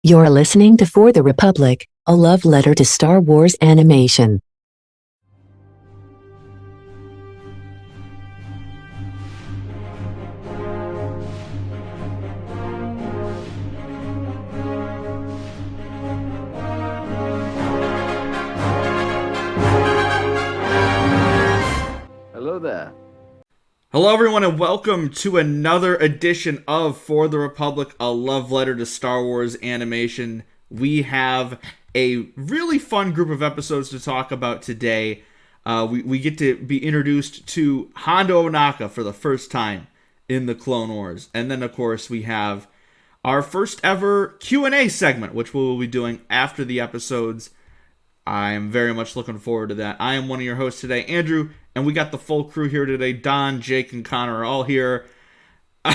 You're listening to For the Republic, a love letter to Star Wars animation. Hello there. Hello everyone and welcome to another edition of For the Republic, a love letter to Star Wars animation. We have a really fun group of episodes to talk about today. We get to be introduced to Hondo Ohnaka for the first time in the Clone Wars. And then of course we have our first ever Q&A segment, which we will be doing after the episodes. I am very much looking forward to that. I am one of your hosts today, Andrew, and we got the full crew here today. Don, Jake, and Conor are all here.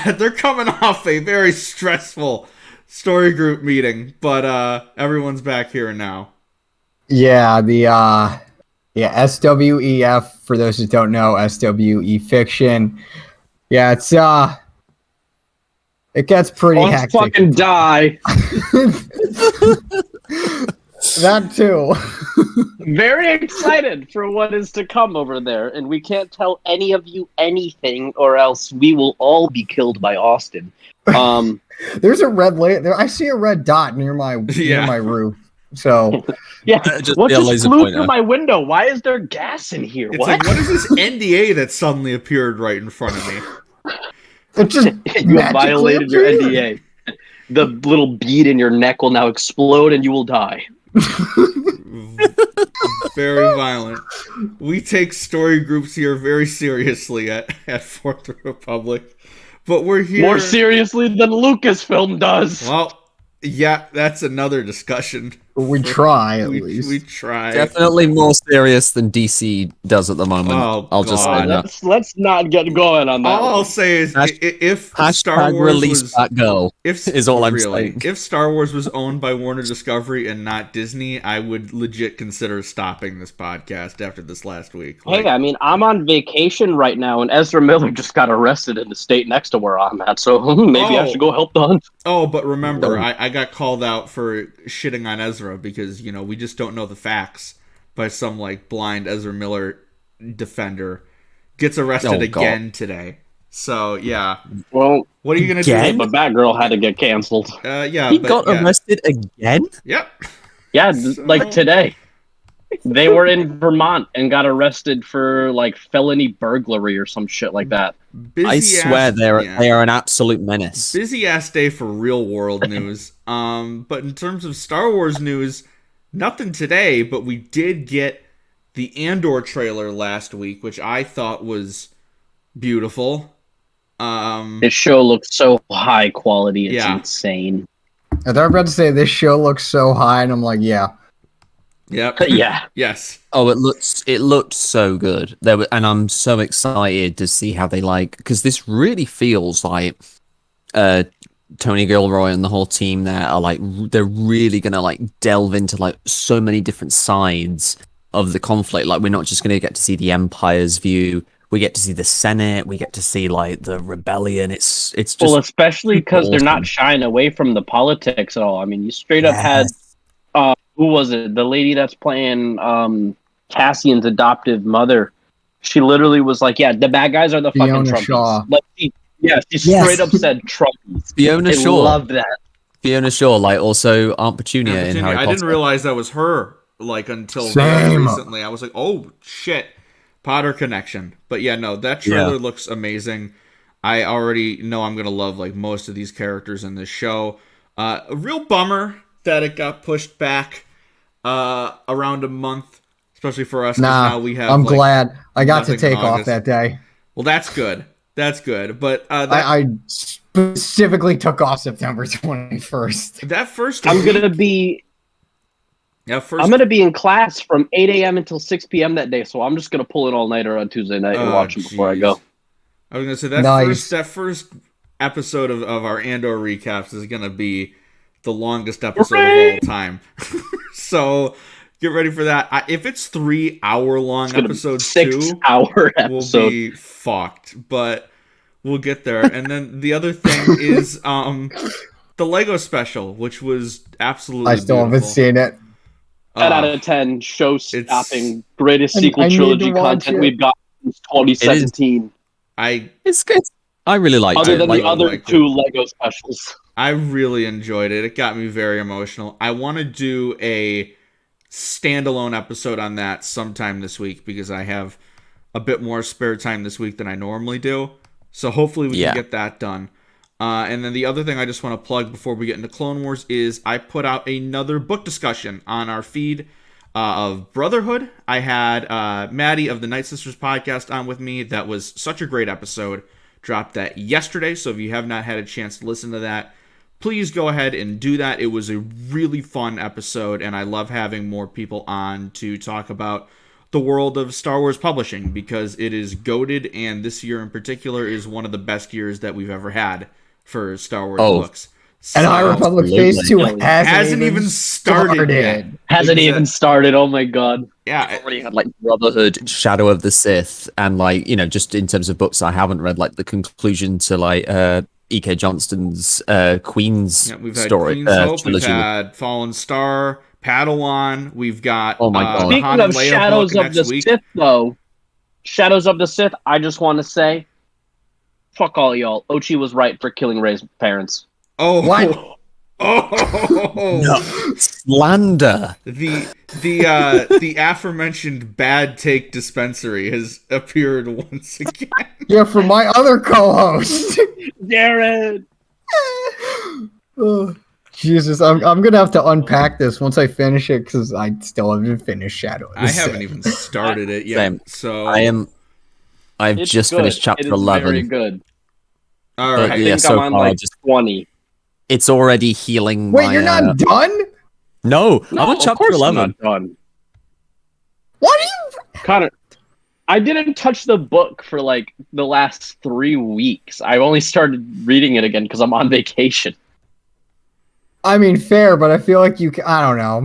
They're coming off a very stressful story group meeting, but everyone's back here now. Yeah, SWEF, for those who don't know, SWE fiction. Yeah, it gets pretty hectic. Fucking die. That too. Very excited for what is to come over there, and we can't tell any of you anything, or else we will all be killed by Austin. There's a red light there. I see a red dot near my roof. So yeah, what just flew through my window? Why is there gas in here? It's like, what is this NDA that suddenly appeared right in front of me? It just you have violated your NDA. The little bead in your neck will now explode, and you will die. Very violent. We take story groups here very seriously at For the Republic, but we're here more seriously than Lucasfilm does. Well, yeah, that's another discussion. We try at least. We try. Definitely more serious than DC does at the moment. Oh, I'll just say that. Let's not get going on that. All I'll say is, if Star Wars release was, that girl, is all I'm saying. If Star Wars was owned by Warner Discovery and not Disney, I would legit consider stopping this podcast after this last week. Hey, I mean, I'm on vacation right now, and Ezra Miller just got arrested in the state next to where I'm at, so maybe I should go help the hunt. Oh, but remember, I got called out for shitting on Ezra because, you know, we just don't know the facts by some, like, blind Ezra Miller defender. Gets arrested again today. So, yeah. Well, what are you going to do? But Batgirl had to get canceled. He got arrested again? Yep. Yeah, like today. They were in Vermont and got arrested for, like, felony burglary or some shit like that. I swear they are an absolute menace. Busy-ass day for real-world news. But in terms of Star Wars news, nothing today, but we did get the Andor trailer last week, which I thought was beautiful. This show looks so high quality, it's insane. I thought about to say this show looks so high, and I'm like, yeah. Yep. Yeah. Yes. Oh, it looked so good. And I'm so excited to see how they because this really feels like Tony Gilroy and the whole team there are they're really gonna delve into so many different sides of the conflict. Like, we're not just gonna get to see the Empire's view. We get to see the Senate. We get to see the rebellion. It's just especially because they're not shying away from the politics at all. I mean, you straight up had who was it? The lady that's playing Cassian's adoptive mother. She literally was like, "Yeah, the bad guys are the fucking Trumpies." She straight up said Trumpies. Fiona Shaw. Love that. Fiona Shaw, also Aunt Petunia in Harry Potter. I didn't realize that was her until very recently. I was like, "Oh shit, Potter connection." But yeah, no, that trailer looks amazing. I already know I'm gonna love most of these characters in this show. A real bummer that it got pushed back around a month, especially for us. Now we have. I'm glad I got to take off that day. Well, that's good. That's good. But I specifically took off September 21st. That first I'm gonna be in class from 8 a.m. until 6 p.m. that day, so I'm just gonna pull an all-nighter on Tuesday night and watch them before I go. I was gonna say that first episode of our Andor recaps is gonna be the longest episode of all time. So get ready for that. If it's 3 hour-long episodes, 6-hour episode, we'll be fucked. But we'll get there. And then the other thing is, the Lego special, which was absolutely I still haven't beautiful. seen it. 10 out of 10, show-stopping, greatest I sequel need to trilogy watch content it. we've got since 2017. It's good. I really liked Other it. than Like, the other liked two it. Lego specials. I really enjoyed it. It got me very emotional. I want to do a standalone episode on that sometime this week because I have a bit more spare time this week than I normally do. So hopefully we can get that done. And then the other thing I just want to plug before we get into Clone Wars is I put out another book discussion on our feed of Brotherhood. I had Maddie of the Night Sisters podcast on with me. That was such a great episode. Dropped that yesterday, so if you have not had a chance to listen to that, please go ahead and do that. It was a really fun episode, and I love having more people on to talk about the world of Star Wars publishing because it is goated, and this year in particular is one of the best years that we've ever had for Star Wars books. And High Republic Phase 2 hasn't even started yet. Hasn't even started. Oh my god. Yeah, I already had like Brotherhood, Shadow of the Sith, and like, you know, just in terms of books I haven't read, like the conclusion to like E.K. Johnston's Queen's we've had story. Queen's Hope, we've trilogy. had Fallen Star, Padawan, we've got Oh my God. Speaking Han of and Leia Shadows book of next the week. Sith, though, Shadows of the Sith, I just want to say, fuck all y'all. Ochi was right for killing Rey's parents. Oh, What? Oh, No. Slander. the aforementioned bad take dispensary has appeared once again. Yeah, for my other co-host. Jared! Oh, Jesus, I'm gonna have to unpack this once I finish it because I still haven't finished Shadow. of the I Sith. haven't even started it yet. Same. So I've It's just good. finished chapter It is 11. very good. all But right. I yeah, think so I'm on far, like just- 20. It's already healing Wait, my, you're not done? No, No, I'm on of chapter course 11. I'm not done. What are you? Connor, I didn't touch the book for like the last 3 weeks. I only started reading it again because I'm on vacation. I mean, fair, but I feel like I don't know.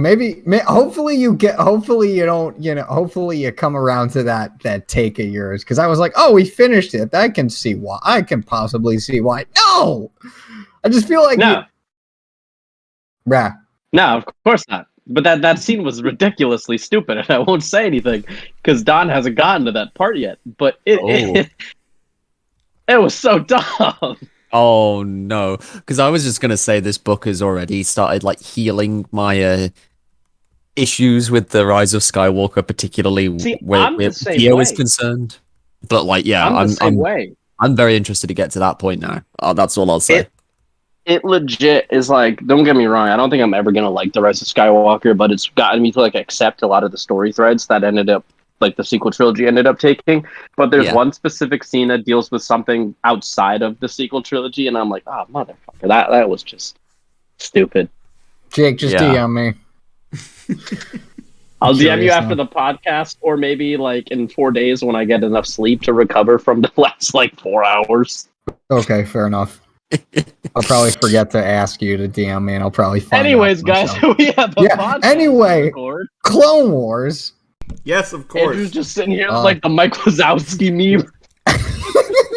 Hopefully you don't, hopefully you come around to that take of yours. Because I was like, oh, we finished it. I can see why. I can possibly see why. No! I just feel like No, Rah. no, of course not. But that scene was ridiculously stupid, and I won't say anything because Don hasn't gotten to that part yet. But it was so dumb. Oh no, because I was just gonna say this book has already started like healing my issues with the Rise of Skywalker, particularly See, where I'm the same Theo is way. concerned. But like, yeah, I'm the same way. I'm very interested to get to that point now. That's all I'll say. It legit is like, don't get me wrong, I don't think I'm ever gonna like the Rise of Skywalker, but it's gotten me to like accept a lot of the story threads that ended up like the sequel trilogy ended up taking. But there's one specific scene that deals with something outside of the sequel trilogy, and I'm like, oh motherfucker, that was just stupid. Jake, just DM me. I'll DM you Curious after the podcast, or maybe like in 4 days when I get enough sleep to recover from the last like 4 hours. Okay, fair enough. I'll probably forget to ask you to DM me, and I'll probably find Anyways, out guys, myself. we have a podcast. Anyway, to record. Clone Wars. Yes, of course. Andrew's just sitting here like the Mike Wazowski meme.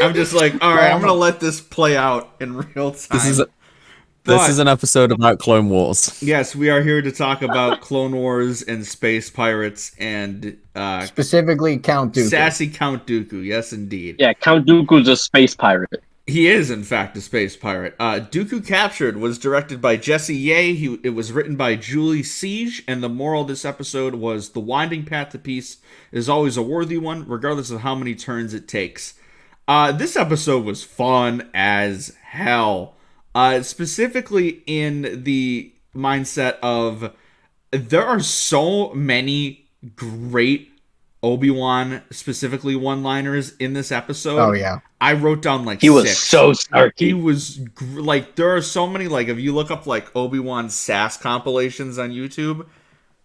I'm just like, all right, I'm gonna let this play out in real time. This is an episode about Clone Wars. Yes, we are here to talk about Clone Wars and space pirates and Specifically Count Dooku. sassy Count Dooku. Yes, indeed. Yeah, Count Dooku's a space pirate. He is, in fact, a space pirate. Dooku Captured was directed by Jesse Ye. It was written by Julie Siege, and the moral of this episode was the winding path to peace is always a worthy one, regardless of how many turns it takes. This episode was fun as hell. Specifically in the mindset of there are so many great Obi-Wan, specifically one-liners in this episode. Oh, yeah. I wrote down like He was 6. so snarky. He was like, there are so many, like, if you look up like Obi-Wan sass compilations on YouTube,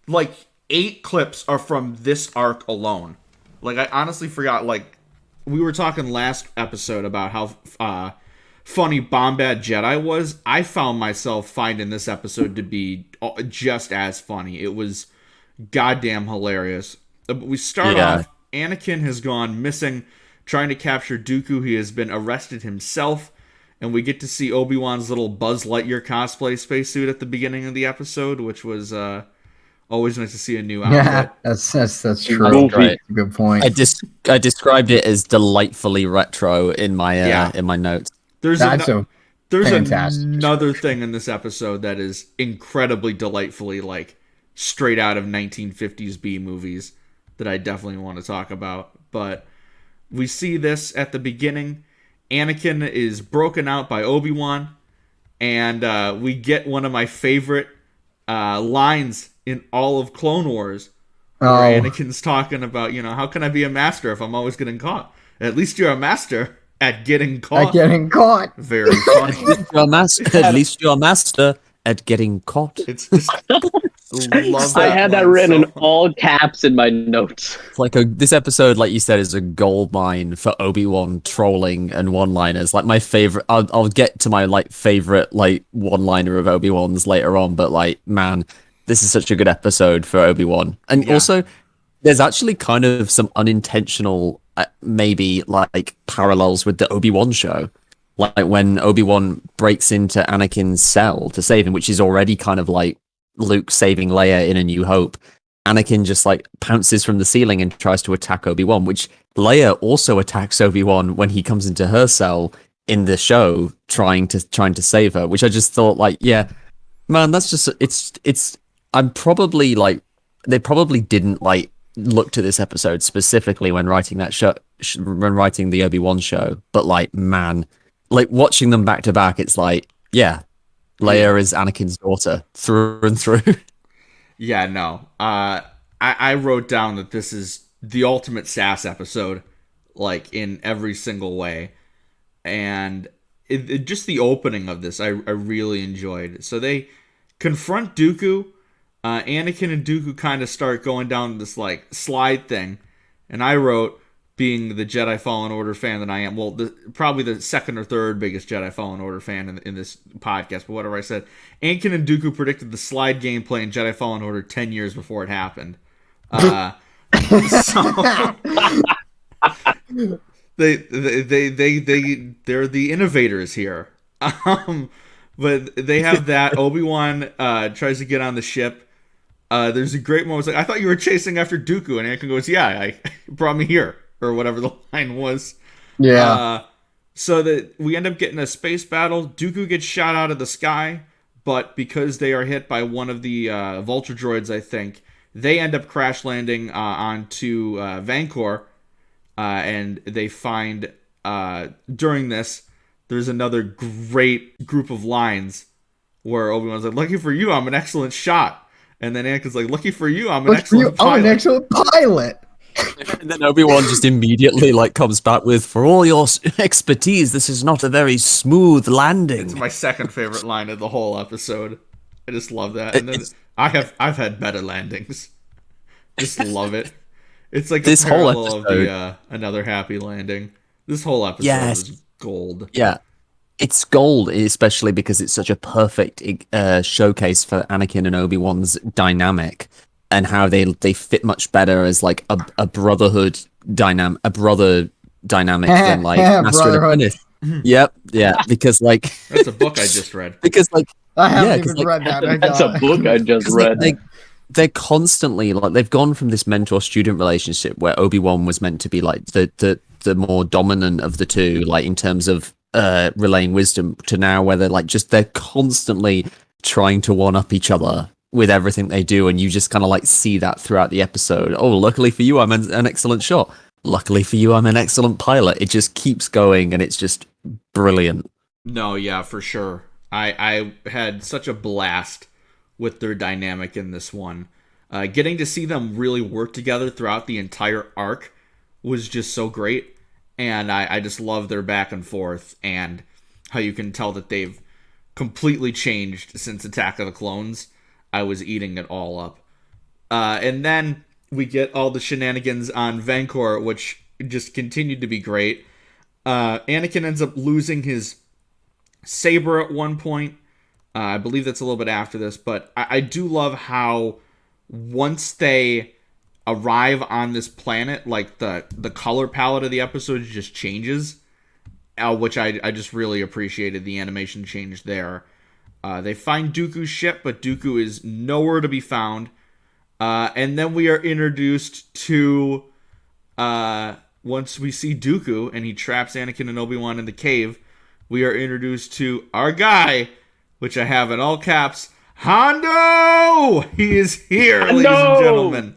like 8 clips are from this arc alone. Like, I honestly forgot, like, we were talking last episode about how funny Bombad Jedi was. I found myself finding this episode to be just as funny. It was goddamn hilarious. We start off, Anakin has gone missing, trying to capture Dooku. He has been arrested himself, and we get to see Obi-Wan's little Buzz Lightyear cosplay spacesuit at the beginning of the episode, which was always nice to see a new outfit. Yeah, that's true. That's right. Good point. I described it as delightfully retro in my in my notes. There's fantastic. another thing in this episode that is incredibly delightfully like straight out of 1950s B movies that I definitely want to talk about. But we see this at the beginning. Anakin is broken out by Obi-Wan, and we get one of my favorite lines in all of Clone Wars, where Anakin's talking about, how can I be a master if I'm always getting caught? At least you're a master at getting caught. Very funny. At least you're a master at getting caught. It's just love that. I had that written in all caps in my notes. It's like this episode, like you said, is a gold mine for Obi-Wan trolling and one-liners. Like my favorite, I'll get to my favorite one-liner of Obi-Wan's later on, but man, this is such a good episode for Obi-Wan. And also, there's actually kind of some unintentional, maybe parallels with the Obi-Wan show. Like when Obi-Wan breaks into Anakin's cell to save him, which is already kind of like Luke saving Leia in A New Hope. Anakin just pounces from the ceiling and tries to attack Obi-Wan, which Leia also attacks Obi-Wan when he comes into her cell in the show, trying to save her. Which I just thought, man, that's just it's. I'm probably they probably didn't look to this episode specifically when writing that show, when writing the Obi-Wan show, but man. Watching them back to back, it's Leia is Anakin's daughter through and through. Yeah, no. I wrote down that this is the ultimate sass episode, in every single way. And just the opening of this, I really enjoyed. So they confront Dooku. Anakin and Dooku kind of start going down this slide thing. And I wrote, being the Jedi Fallen Order fan that I am, probably the second or third biggest Jedi Fallen Order fan in this podcast, but whatever I said, Anakin and Dooku predicted the slide gameplay in Jedi Fallen Order 10 years before it happened. They're the innovators here. But they have that. Obi-Wan tries to get on the ship. There's a great moment. I thought you were chasing after Dooku, and Anakin goes, "Yeah, I brought me here." Or whatever the line was. Yeah. So that we end up getting a space battle. Dooku gets shot out of the sky, but because they are hit by one of the Vulture droids, I think, they end up crash landing onto Vancor, and they find during this, there's another great group of lines where Obi-Wan's like, "Lucky for you, I'm an excellent shot," and then Anakin's like, "Lucky for you, I'm an excellent pilot." I'm an excellent pilot. And then Obi-Wan just immediately comes back with, "For all your expertise, this is not a very smooth landing." It's my second favorite line of the whole episode. I just love that. And then I've had better landings. Just love it. It's like this whole episode of the Another Happy Landing. This whole episode is gold. Yeah. It's gold, especially because it's such a perfect showcase for Anakin and Obi-Wan's dynamic. And how they fit much better as a brotherhood dynamic, than Master and Apprentice. Yep, yeah, because that's a book I just read. Because I haven't even read that. That's a book I just read. They're constantly they've gone from this mentor-student relationship where Obi-Wan was meant to be the more dominant of the two, in terms of relaying wisdom, to now where they're constantly trying to one-up each other with everything they do, and you just kind of see that throughout the episode. Oh, luckily for you, I'm an excellent shot. Luckily for you, I'm an excellent pilot. It just keeps going, and it's just brilliant. No, yeah, for sure. I had such a blast with their dynamic in this one. Getting to see them really work together throughout the entire arc was just so great, and I just love their back and forth, and how you can tell that they've completely changed since Attack of the Clones. I was eating it all up. And then we get all the shenanigans on Vancor, which just continued to be great. Anakin ends up losing his saber at one point. I believe that's a little bit after this, but I do love how once they arrive on this planet, the color palette of the episode just changes. which I just really appreciated the animation change there. They find Dooku's ship, but Dooku is nowhere to be found. And then we are introduced to, once we see Dooku and he traps Anakin and Obi-Wan in the cave, we are introduced to our guy, which I have in all caps, Hondo! He is here, ladies and gentlemen.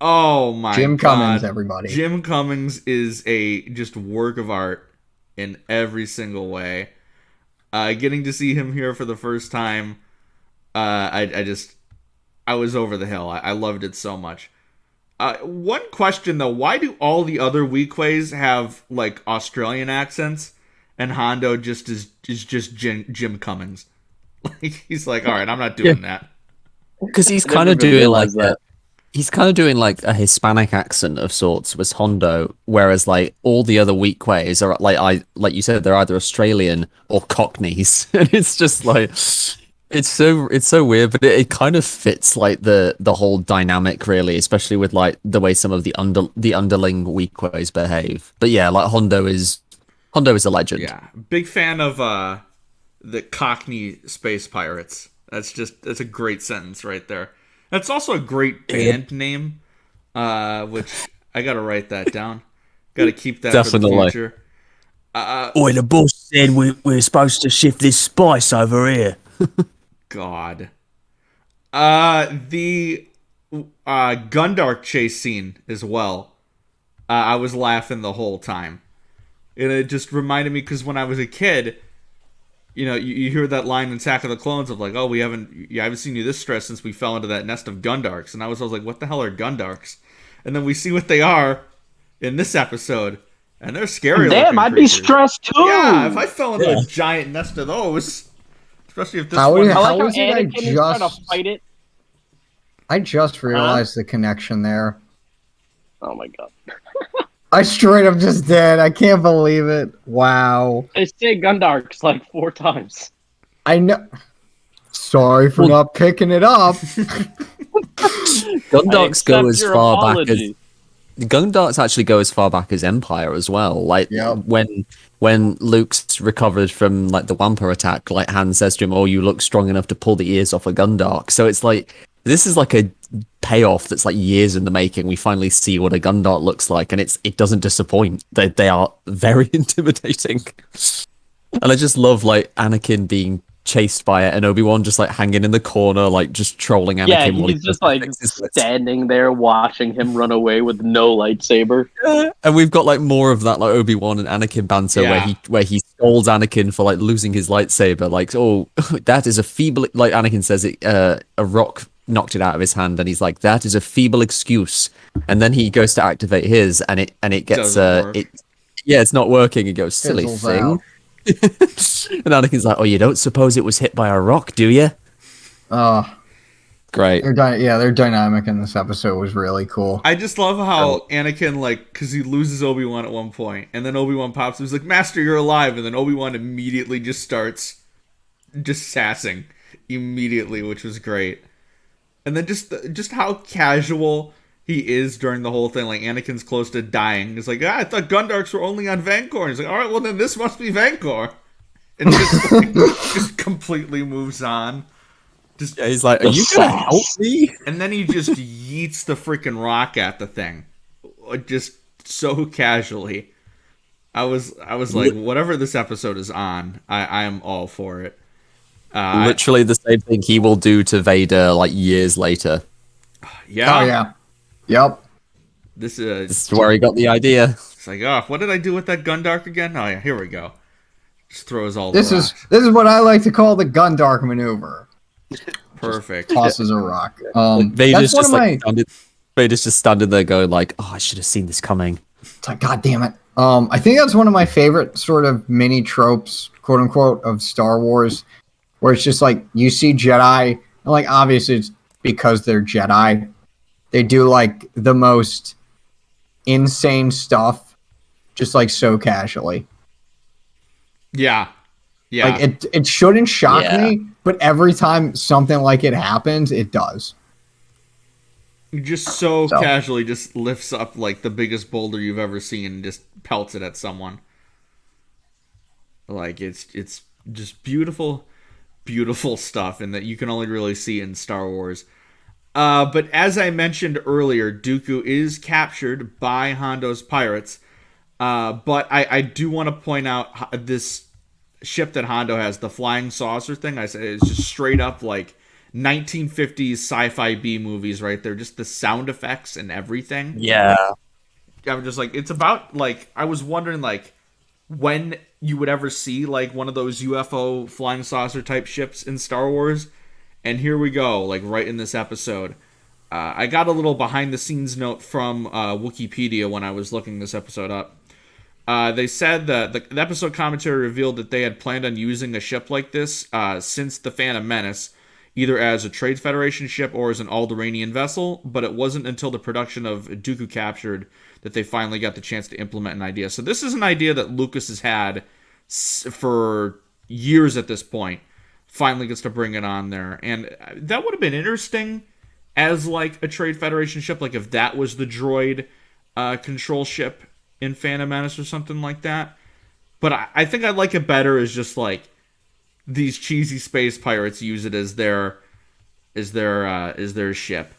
Oh my Jim God. Cummings, everybody. Jim Cummings is a just work of art in every single way. Getting to see him here for the first time, I was over the hill. I loved it so much. One question though, why do all the other Weequays have like Australian accents, and Hondo just is just Jim Cummings? Like he's like, all right, I'm not doing that. Because he's kind of doing like he's kind of doing like a Hispanic accent of sorts with Hondo, whereas like all the other Weequays are like you said, they're either Australian or Cockneys, and it's just like it's so weird, but it kind of fits like the whole dynamic really, especially with like the way some of the underling Weequays behave. But yeah, like Hondo is a legend. Yeah, big fan of the Cockney space pirates. That's a great sentence right there. That's also a great band name, which I gotta write that down. Gotta keep that Definitely. for the future. The boss said we're supposed to shift this spice over here. God. The Gundark chase scene as well. I was laughing the whole time. And it just reminded me, because when I was a kid, you know, you hear that line in Attack of the Clones of like, oh, I haven't seen you this stressed since we fell into that nest of Gundarks. And I was like, what the hell are Gundarks? And then we see what they are in this episode. And they're scary. Damn, I'd be stressed too. Yeah, if I fell into a giant nest of those, especially if this How one... is- I like how is it Anakin is trying to fight it. I just realized the connection there. Oh my God. I straight up just did. I can't believe it. Wow. They say Gundarks like 4 times. I know. Sorry for not picking it up. Gundarks go as far back as apology. Gundarks actually go as far back as Empire as well. Like when Luke's recovered from like the Wampa attack, like Han says to him, "Oh, you look strong enough to pull the ears off a Gundark." So it's like this is like a payoff that's like years in the making. We finally see what a Gundark looks like, and it doesn't disappoint. They are very intimidating, and I just love like Anakin being chased by it and Obi-Wan just like hanging in the corner, like just trolling Anakin. Yeah, while he's just like fixes it. standing there watching him run away with no lightsaber. And we've got like more of that like Obi-Wan and Anakin banter where he scolds Anakin for like losing his lightsaber, like, oh, that is a feeble, like Anakin says it, a rock knocked it out of his hand, and he's like, that is a feeble excuse. And then he goes to activate his, and it gets it's not working. He goes, silly Fizzles thing. out. And Anakin's like, oh, you don't suppose it was hit by a rock, do you? Great. Their dynamic in this episode was really cool. I just love how Anakin, like, because he loses Obi-Wan at one point, and then Obi-Wan pops up, he's like, Master, you're alive, and then Obi-Wan immediately just starts just sassing immediately, which was great. And then just how casual he is during the whole thing. Like, Anakin's close to dying. He's like, I thought Gundarks were only on Vancor. And he's like, all right, well, then this must be Vancor. And just, like, just completely moves on. He's like, are you gonna help me? And then he just yeets the freaking rock at the thing. Just so casually. I was like, whatever this episode is on, I am all for it. Literally the same thing he will do to Vader like years later. Yeah. Oh yeah. Yep. This is where he got the idea. It's like, oh, what did I do with that Gundark again? Oh yeah, here we go. Just throws all This the is rocks. this is what I like to call the Gundark maneuver. Perfect. Tosses a rock. Vader's that's one just of like my. Vader's just standing there going like, oh, I should have seen this coming. It's like, God damn it. I think that's one of my favorite sort of mini tropes, quote unquote, of Star Wars, where it's just like you see Jedi, and like obviously it's because they're Jedi. They do like the most insane stuff, just like so casually. Yeah. Yeah. Like it shouldn't shock Yeah. me, but every time something like it happens, it does. Just so casually just lifts up like the biggest boulder you've ever seen and just pelts it at someone. Like it's just beautiful, beautiful stuff, and that you can only really see in Star Wars. But as I mentioned earlier, Dooku is captured by Hondo's pirates. But I do want to point out this ship that Hondo has, the flying saucer thing. I said it's just straight up like 1950s sci-fi B movies right there. Just the sound effects and everything. Yeah. I'm just like, it's about like, I was wondering like when you would ever see like one of those UFO flying saucer type ships in Star Wars. And here we go, like right in this episode. I got a little behind the scenes note from Wikipedia when I was looking this episode up. They said that the episode commentary revealed that they had planned on using a ship like this since the Phantom Menace, either as a Trade Federation ship or as an Alderaanian vessel, but it wasn't until the production of Dooku Captured that they finally got the chance to implement an idea. So this is an idea that Lucas has had for years at this point. Finally gets to bring it on there. And that would have been interesting as like a Trade Federation ship, like if that was the droid control ship in Phantom Menace or something like that. But I think I like it better as just like these cheesy space pirates use it as their ship,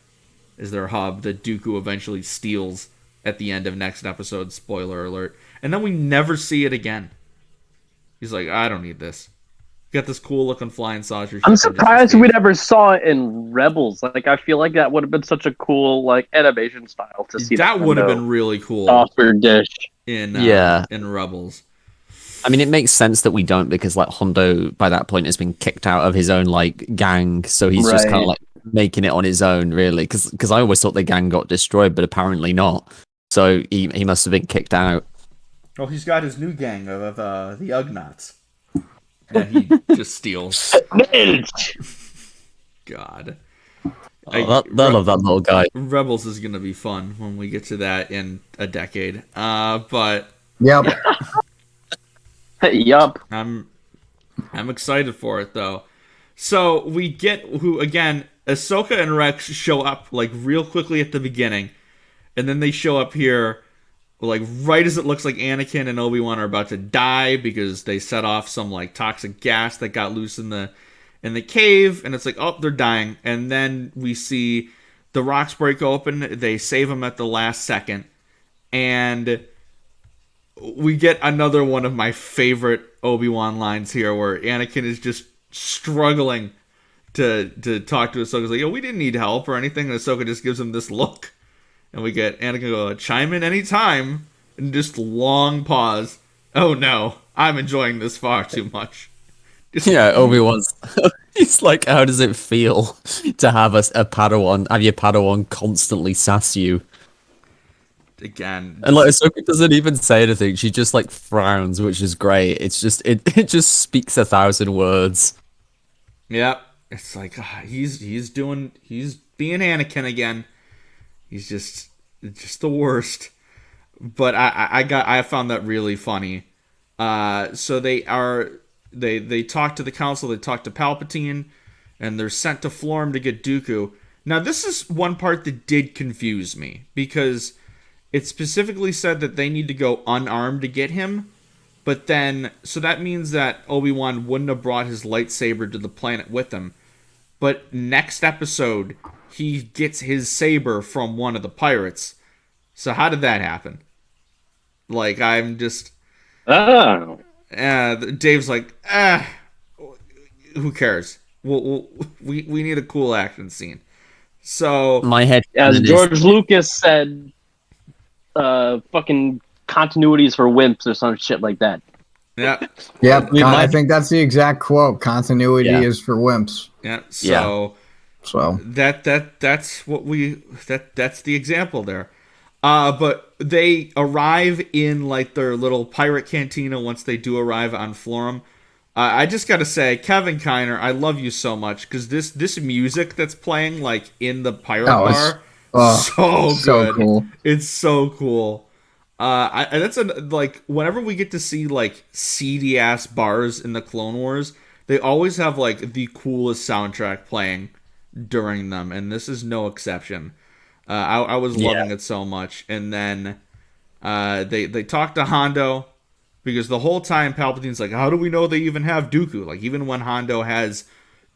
as their hub that Dooku eventually steals at the end of next episode, spoiler alert. And then we never see it again. He's like, I don't need this. Got this cool looking flying saucer. I'm surprised we never saw it in Rebels. Like, I feel like that would have been such a cool like animation style to see. That would have been really cool. Software dish in Rebels. I mean, it makes sense that we don't, because like Hondo by that point has been kicked out of his own like gang, so he's just kind of like making it on his own, really. Because I always thought the gang got destroyed, but apparently not. So he must have been kicked out. Oh, he's got his new gang of the Ugnaughts. And he just steals. God. I love that little guy. Rebels is going to be fun when we get to that in a decade. But Yep. yeah. Yup. I'm excited for it, though. So we get again, Ahsoka and Rex show up like real quickly at the beginning. And then they show up here like right as it looks like Anakin and Obi-Wan are about to die because they set off some like toxic gas that got loose in the cave, and it's like, oh, they're dying. And then we see the rocks break open, they save them at the last second, and we get another one of my favorite Obi-Wan lines here where Anakin is just struggling to talk to Ahsoka. He's like, yo, we didn't need help or anything, and Ahsoka just gives him this look. And we get Anakin go, chime in anytime. And just long pause. Oh no, I'm enjoying this far too much. Yeah, Obi-Wan's... He's like, how does it feel to have a Padawan, have your Padawan constantly sass you? Again. And like, Ahsoka doesn't even say anything. She just like frowns, which is great. It's just, it just speaks 1,000 words. Yeah. It's like, he's being Anakin again. He's just the worst. But I found that really funny. So they talk to the council, they talk to Palpatine, and they're sent to Florham to get Dooku. Now this is one part that did confuse me, because it specifically said that they need to go unarmed to get him. But then, so that means that Obi-Wan wouldn't have brought his lightsaber to the planet with him. But next episode, he gets his saber from one of the pirates. So how did that happen? Like, I'm just... Oh. Dave's like, who cares? We need a cool action scene. So... My head... As George Lucas said, fucking continuities for wimps or some shit like that. Yeah. Yep. I think that's the exact quote. Continuity is for wimps. Yeah. So that's the example there. But they arrive in like their little pirate cantina once they do arrive on Florham. I just gotta say, Kevin Kiner, I love you so much, because this music that's playing like in the pirate bar, so good. Cool. It's so cool. Like whenever we get to see like seedy ass bars in the Clone Wars, they always have like the coolest soundtrack playing during them, and this is no exception. I was loving it so much. And then they talk to Hondo. because the whole time Palpatine's like, how do we know they even have Dooku? Like, even when Hondo has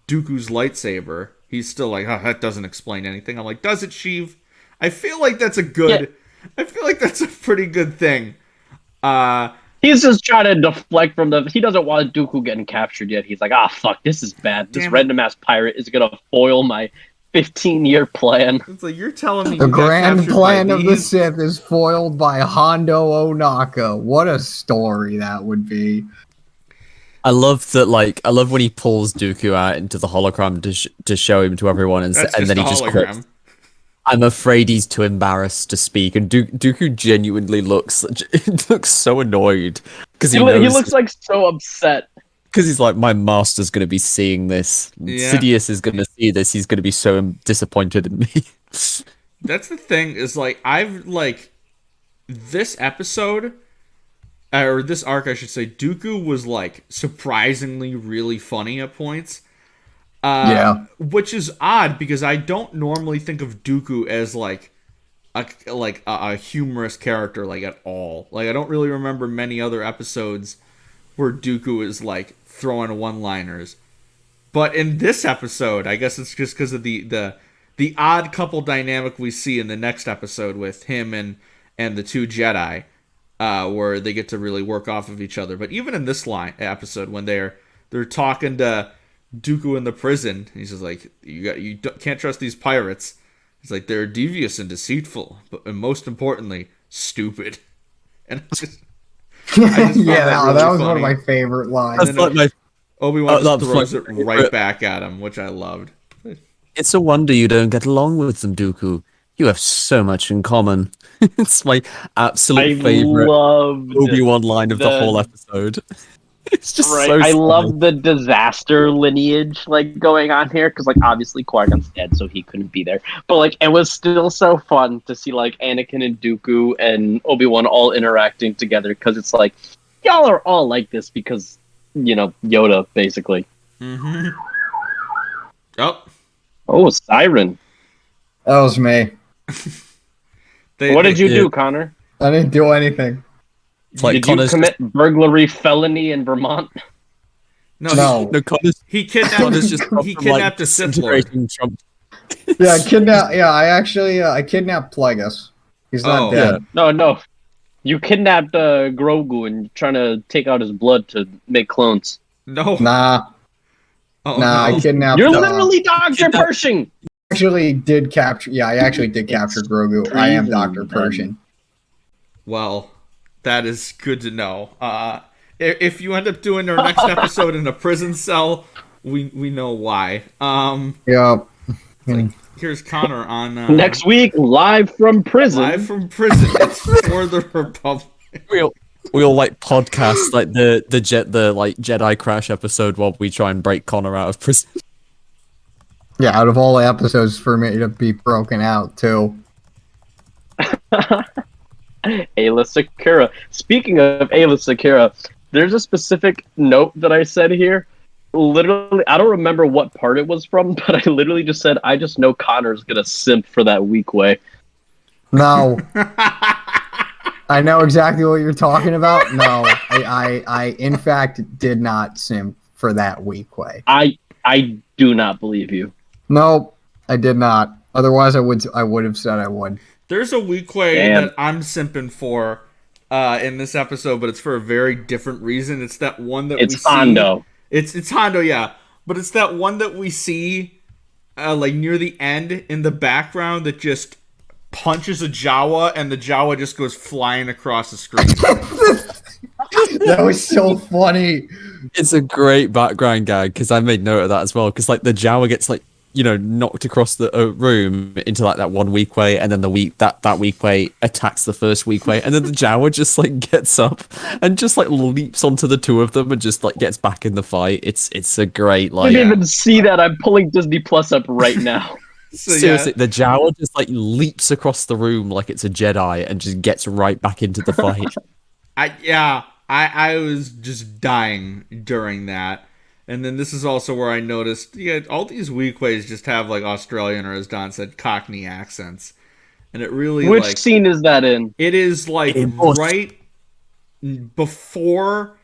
Dooku's lightsaber, he's still like, oh, that doesn't explain anything. I'm like, does it, Sheev? I feel like that's a pretty good thing. He's just trying to deflect from he doesn't want Dooku getting captured yet. He's like, fuck, this is bad. This random-ass pirate is going to foil my 15-year plan. It's like, you're telling me the grand plan of the Sith is foiled by Hondo Ohnaka. What a story that would be. I love that. Like, I love when he pulls Dooku out into the hologram to show him to everyone, and then he just quotes, "I'm afraid he's too embarrassed to speak." And Dooku genuinely looks so annoyed because he looks like so upset. Because he's like, my master's going to be seeing this. Yeah. Sidious is going to see this. He's going to be so disappointed in me. That's the thing, is like, this episode, or this arc, I should say, Dooku was like surprisingly really funny at points. Which is odd, because I don't normally think of Dooku as like a humorous character, like, at all. Like, I don't really remember many other episodes where Dooku is like throwing one-liners. But in this episode, I guess it's just because of the odd couple dynamic we see in the next episode with him and the two Jedi, where they get to really work off of each other. But even in this episode, when they're talking to Dooku in the prison, he's just like, you can't trust these pirates. He's like, they're devious and deceitful, and most importantly, stupid. And I just that was one of my favorite lines. That's like my Obi-Wan just throws it right back at him, which I loved. It's a wonder you don't get along with them, Dooku. You have so much in common. It's my absolute favorite Obi-Wan line of the whole episode. It's just so I funny. love the disaster lineage going on here, because obviously Qui-Gon's dead, so he couldn't be there. But it was still so fun to see Anakin and Dooku and Obi-Wan all interacting together, because it's like, y'all are all like this because Yoda, basically. Mm-hmm. Oh, Siren. That was me. What did you do, Connor? I didn't do anything. Did you commit burglary felony in Vermont? No. He kidnapped a Sith Lord. I kidnapped Plagueis. He's not dead. Yeah. No. You kidnapped Grogu and trying to take out his blood to make clones. No. Nah. I kidnapped. You're literally Dr. Pershing. I actually did capture Grogu. I am Dr. Pershing. Well, that is good to know. If you end up doing our next episode in a prison cell, we know why. Yeah. Here's Conor on next week, live from prison. It's for the Republic. We'll podcast the Jedi Crash episode while we try and break Conor out of prison. Yeah, out of all the episodes for me to be broken out too. Ayla Secura. Speaking of Ayla Secura, there's a specific note that I said here. Literally, I don't remember what part it was from, but I literally just said, I just know Connor's gonna simp for that weak way. No. I know exactly what you're talking about. No, I in fact did not simp for that weak way. I do not believe you. No, I did not. Otherwise, I would have said I would. There's a weak way that I'm simping for in this episode, but it's for a very different reason. It's that one that it's Hondo. It's Hondo, yeah. But it's that one that we see near the end in the background that just punches a Jawa and the Jawa just goes flying across the screen. That was so funny. It's a great background gag because I made note of that as well. Because the Jawa gets knocked across the room into that one weak way, and then the that weak way attacks the first weak way, and then the Jawa just gets up and just leaps onto the two of them and just gets back in the fight. It's a great I didn't even see that. I'm pulling Disney Plus up right now. So, seriously, the Jawa just leaps across the room like it's a Jedi and just gets right back into the fight. I was just dying during that. And then this is also where I noticed, all these weak ways just have Australian, or as Don said, Cockney accents. And it really Which scene is that in? It is right before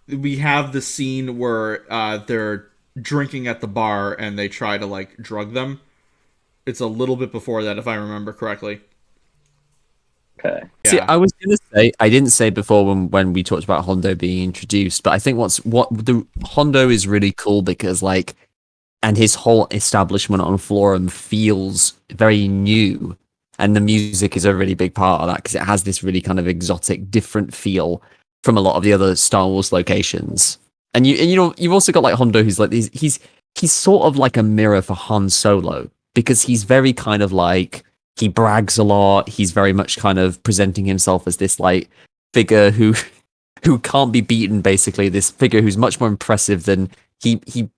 we have the scene where they're drinking at the bar and they try to like drug them. It's a little bit before that, if I remember correctly. Okay. See, Yeah. I was gonna say I didn't say before when we talked about Hondo being introduced, but I think what the Hondo is really cool because like, and his whole establishment on Florum feels very new, and the music is a really big part of that because it has this really kind of exotic, different feel from a lot of the other Star Wars locations. And you know you've also got like Hondo who's like he's sort of like a mirror for Han Solo because he's very kind of like he brags a lot. He's very much kind of presenting himself as this like figure who can't be beaten. Basically, this figure who's much more impressive than he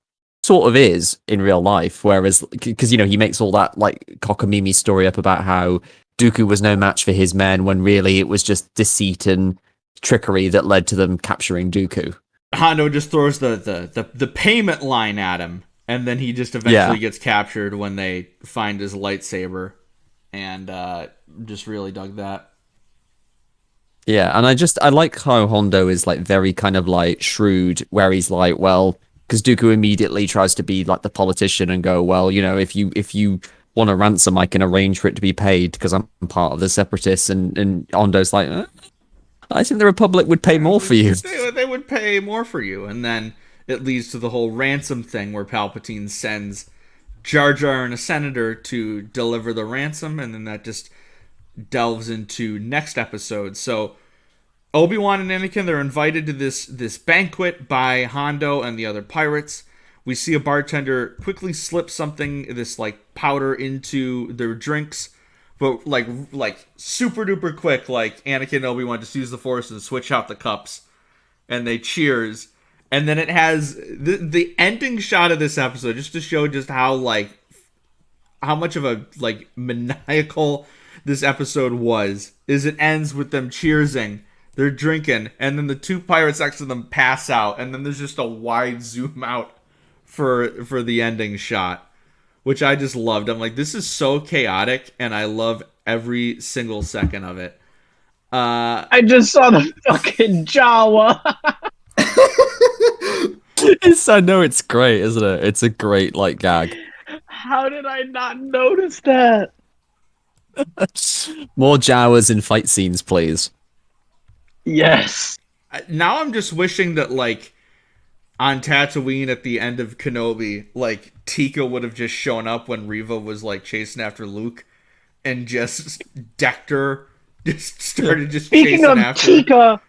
sort of is in real life. Whereas, because you know he makes all that like cockamamie story up about how Dooku was no match for his men when really it was just deceit and trickery that led to them capturing Dooku. Hondo just throws the payment line at him, and then he just eventually gets captured when they find his lightsaber, and just really dug that. Yeah, and I like how Hondo is like very kind of like shrewd, where he's like, well, because Dooku immediately tries to be like the politician and go, well, you know, if you want a ransom, I can arrange for it to be paid because I'm part of the Separatists, and Hondo's like, I think the Republic would pay more for you. They would pay more for you, and then it leads to the whole ransom thing where Palpatine sends Jar Jar and a senator to deliver the ransom, and then that just delves into next episode. So Obi-Wan and Anakin, they're invited to this banquet by Hondo and the other pirates. We see a bartender quickly slip something, this like powder, into their drinks, but like super duper quick. Like Anakin and Obi-Wan just use the Force and switch out the cups, and they cheers. And then it has the ending shot of this episode, just to show just how much of a like maniacal this episode was. Is it ends with them cheersing, they're drinking, and then the two pirates next to them pass out, and then there's just a wide zoom out for the ending shot, which I just loved. I'm like, this is so chaotic, and I love every single second of it. I just saw the fucking Jawa. I know it's great, isn't it? It's a great like gag. How did I not notice that? More Jawas in fight scenes, please. Yes. Now I'm just wishing that like on Tatooine at the end of Kenobi, like Tika would have just shown up when Reva was like chasing after Luke, and just decked her, just started just Speaking chasing of after Tika, her.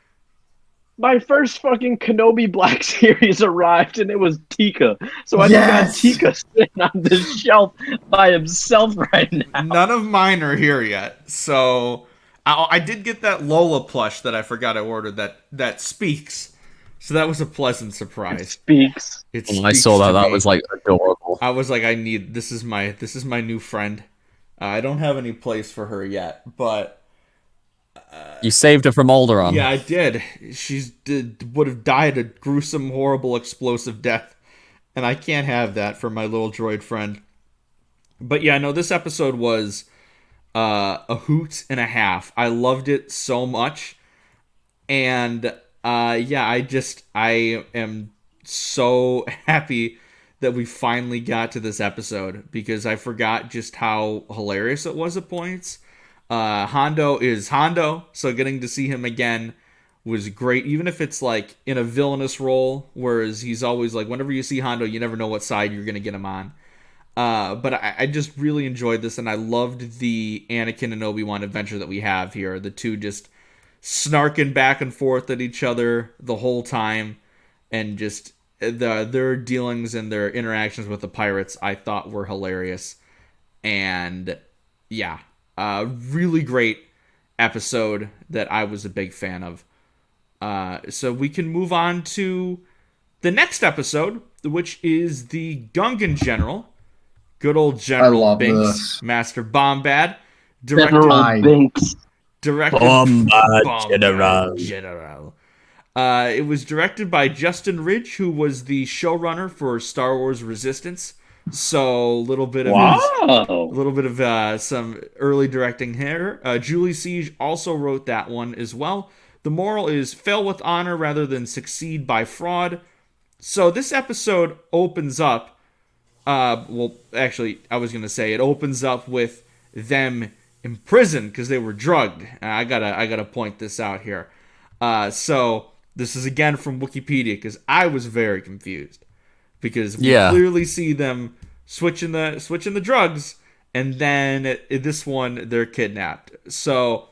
my first fucking Kenobi Black Series arrived, and it was Tika. So I just got Tika sitting on this shelf by himself right now. None of mine are here yet, so I did get that Lola plush that I forgot I ordered that speaks. So that was a pleasant surprise. It speaks. When I saw that was like adorable. I was like, this is my new friend. I don't have any place for her yet, but You saved her from Alderaan. yeah, I did. Would have died a gruesome, horrible, explosive death, and I can't have that for my little droid friend. But yeah, no, this episode was a hoot and a half. I loved it so much, and I am so happy that we finally got to this episode, because I forgot just how hilarious it was at points. Hondo is Hondo, so getting to see him again was great, even if it's like in a villainous role, whereas he's always like, whenever you see Hondo, you never know what side you're gonna get him on. But I just really enjoyed this, and I loved the Anakin and Obi-Wan adventure that we have here. The two just snarking back and forth at each other the whole time, and just their dealings and their interactions with the pirates I thought were hilarious. And yeah, really great episode that I was a big fan of. So we can move on to the next episode, which is the Gungan General. Good old General Binks, Master Bombad. General Binks. Directed Bombad General. It was directed by Justin Ridge, who was the showrunner for Star Wars Resistance. So a little bit of some early directing here. Julie Siege also wrote that one as well. The moral is fail with honor rather than succeed by fraud. So this episode opens up, well, actually, I was going to say it opens up with them in prison because they were drugged. I gotta point this out here. So this is again from Wikipedia because I was very confused because we clearly see them switching the drugs, and then this one they're kidnapped. So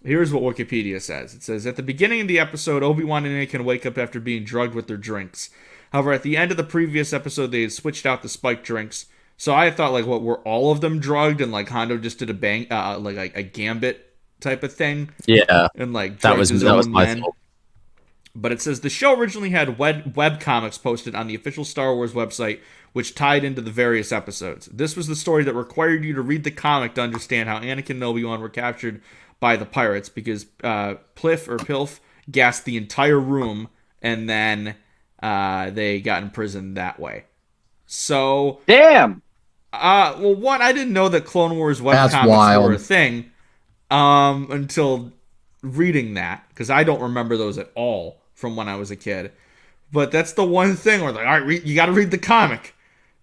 here's what Wikipedia says. It says, at the beginning of the episode, Obi-Wan and Anakin wake up after being drugged with their drinks. However, at the end of the previous episode, they had switched out the spiked drinks. So I thought, like, what, were all of them drugged? And, like, Hondo just did a gambit type of thing? Yeah. And, like, that was my fault. But it says, the show originally had web comics posted on the official Star Wars website, which tied into the various episodes. This was the story that required you to read the comic to understand how Anakin and Obi-Wan were captured by the pirates, because Pilf gassed the entire room, and then they got in prison that way. So damn. Well, one, I didn't know that Clone Wars webcomics were a thing until reading that, because I don't remember those at all from when I was a kid. But that's the one thing where, like, all right, you got to read the comic.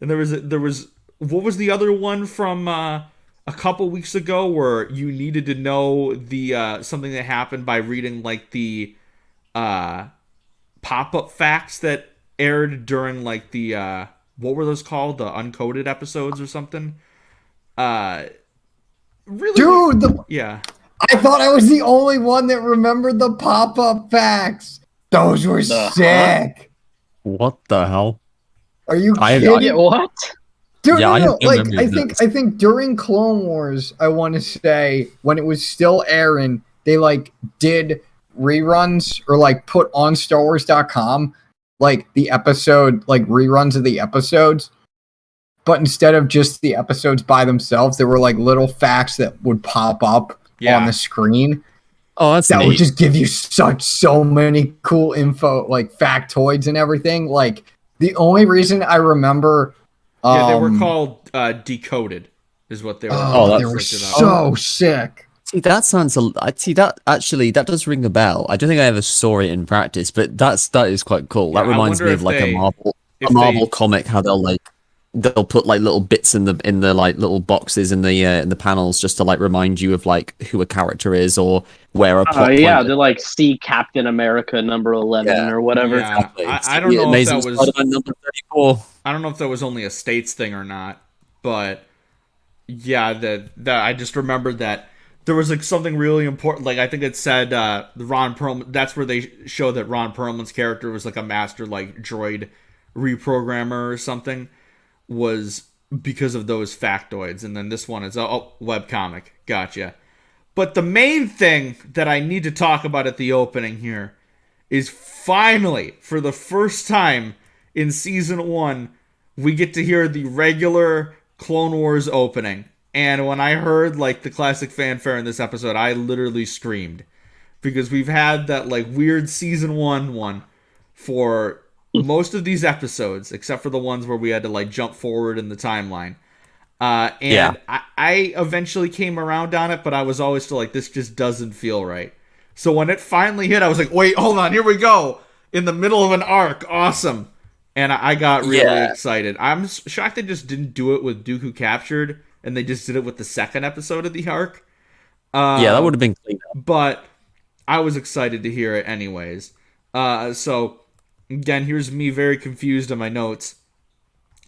And there was what was the other one from a couple weeks ago where you needed to know the something that happened by reading, like, the pop-up facts that aired during, like, the what were those called, the uncoded episodes or something? Really, dude, yeah, I thought I was the only one that remembered the pop-up facts. Those were sick. What the hell? Are you kidding? Yeah, what? Dude, yeah, no. Like, I think during Clone Wars, I want to say, when it was still airing, they, like, did reruns or, like, put on StarWars.com, like, the episode, like, reruns of the episodes. But instead of just the episodes by themselves, there were, like, little facts that would pop up on the screen. Oh, that's that neat. would just give you so many cool info, like factoids and everything. Like, the only reason I remember, they were called decoded, is what they were. They were so sick. See, that sounds. That does ring a bell. I don't think I ever saw it in practice, but that is quite cool. Yeah, that reminds me of like a Marvel comic. How they'll put like little bits in the like little boxes in the panels just to like remind you of like who a character is or where a plot. They're like see Captain America number 11 or whatever. Yeah. Exactly. I don't know if that was number 34. I don't know if that was only a States thing or not, but yeah, that I just remembered that there was like something really important. Like, I think it said Ron Perlman. That's where they show that Ron Perlman's character was like a master like droid reprogrammer or something. Was because of those factoids. And then this one is webcomic. Gotcha. But the main thing that I need to talk about at the opening here is finally, for the first time in season 1, we get to hear the regular Clone Wars opening. And when I heard like the classic fanfare in this episode, I literally screamed, because we've had that like weird season 1 one for most of these episodes, except for the ones where we had to like jump forward in the timeline. I eventually came around on it, but I was always still like, this just doesn't feel right. So when it finally hit, I was like, wait, hold on, here we go. In the middle of an arc, awesome. And I got really excited. I'm shocked they just didn't do it with Dooku captured, and they just did it with the second episode of the arc. That would have been clean. But I was excited to hear it anyways. So again, here's me very confused on my notes.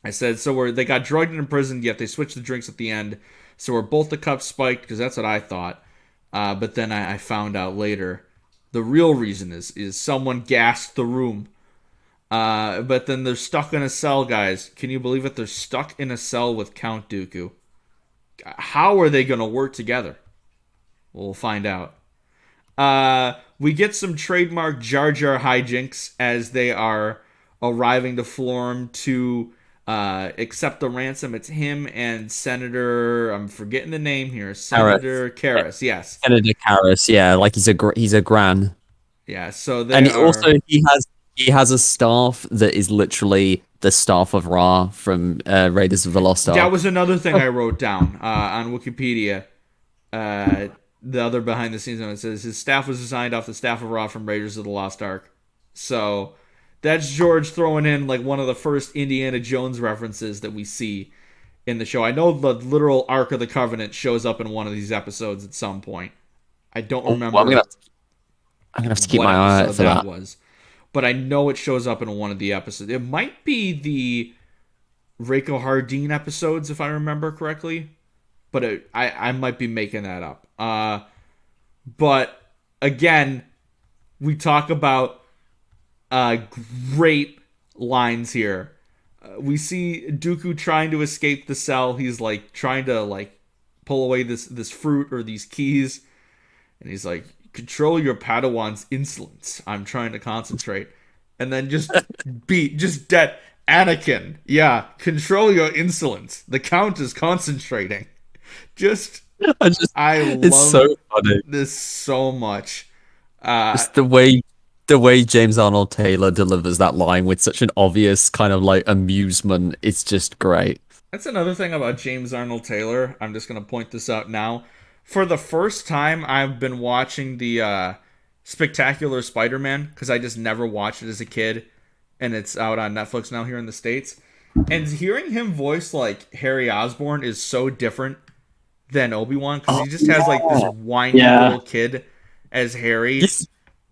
I said, so they got drugged and imprisoned, yet they switched the drinks at the end. So were both the cups spiked? Because that's what I thought. But then I found out later the real reason is someone gassed the room. But then they're stuck in a cell, guys. Can you believe it? They're stuck in a cell with Count Dooku. How are they going to work together? We'll find out. We get some trademark Jar Jar hijinks as they are arriving to Florm to accept the ransom. It's him and Senator, I'm forgetting the name here, Senator Karras. Yes, Senator Karras. Yeah, like he's a gran. Yeah, so also he has a staff that is literally the staff of Ra from Raiders of the Lost Ark. That was another thing I wrote down on Wikipedia. the other behind the scenes note, it says his staff was designed off the staff of Ra from Raiders of the Lost Ark. So that's George throwing in like one of the first Indiana Jones references that we see in the show. I know the literal Ark of the Covenant shows up in one of these episodes at some point. I don't remember. I'm gonna have to keep my eye out for that. Was, but I know it shows up in one of the episodes. It might be the Reiko Hardin episodes, if I remember correctly. But I might be making that up. But again, we talk about great lines here. We see Dooku trying to escape the cell. He's like trying to like pull away this fruit or these keys, and he's like, "Control your Padawan's insolence. I'm trying to concentrate." And then just dead. Anakin, yeah, control your insolence. The Count is concentrating. I love so funny. this so much. It's the way James Arnold Taylor delivers that line with such an obvious kind of like amusement. It's just great. That's another thing about James Arnold Taylor. I'm just going to point this out now. For the first time, I've been watching the Spectacular Spider-Man because I just never watched it as a kid. And it's out on Netflix now here in the States. And hearing him voice like Harry Osborn is so different than Obi-Wan because he just has like this whiny little kid as Harry.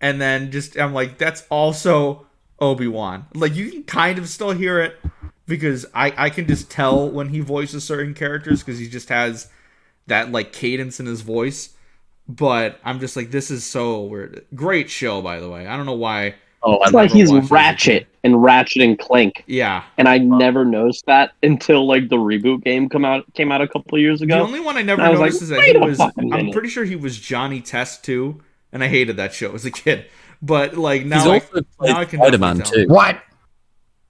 And then I'm like, that's also Obi-Wan. Like, you can kind of still hear it because I can just tell when he voices certain characters because he just has that like cadence in his voice. But I'm just like, this is so weird. Great show, by the way. I don't know why. Oh, it's like he's Ratchet and Ratchet and Clank. Yeah. And I never noticed that until like the reboot game came out a couple of years ago. The only one I never noticed is that he was, I'm pretty sure he was Johnny Test too, and I hated that show as a kid. But like now, I can Spider-Man too. What?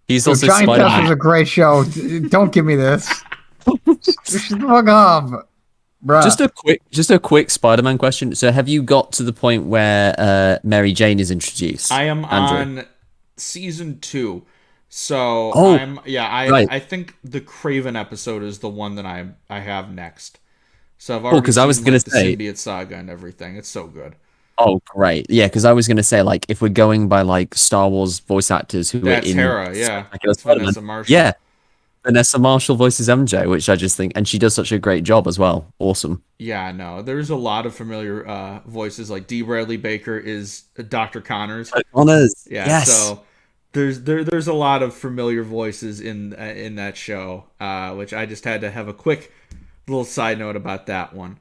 He's also Johnny Spider-Man. Test was a great show. Don't give me this. Fuck off. Bruh. Just a quick Spider-Man question. So, have you got to the point where Mary Jane is introduced? I am Andrew? on season 2, so right. I think the Craven episode is the one that I have next. So I've already because I was seen, gonna like, say the symbiote saga and everything. It's so good. Oh, great! Yeah, because I was gonna say like if we're going by like Star Wars voice actors who That's are in Hera, yeah, that's Vanessa Marshall. Yeah, Vanessa Marshall voices MJ, which I just think, and she does such a great job as well. Awesome. Yeah, no, there's a lot of familiar voices. Like D. Bradley Baker is Dr. Connors. Connors. Yeah, yes. so there's a lot of familiar voices in that show, which I just had to have a quick little side note about that one.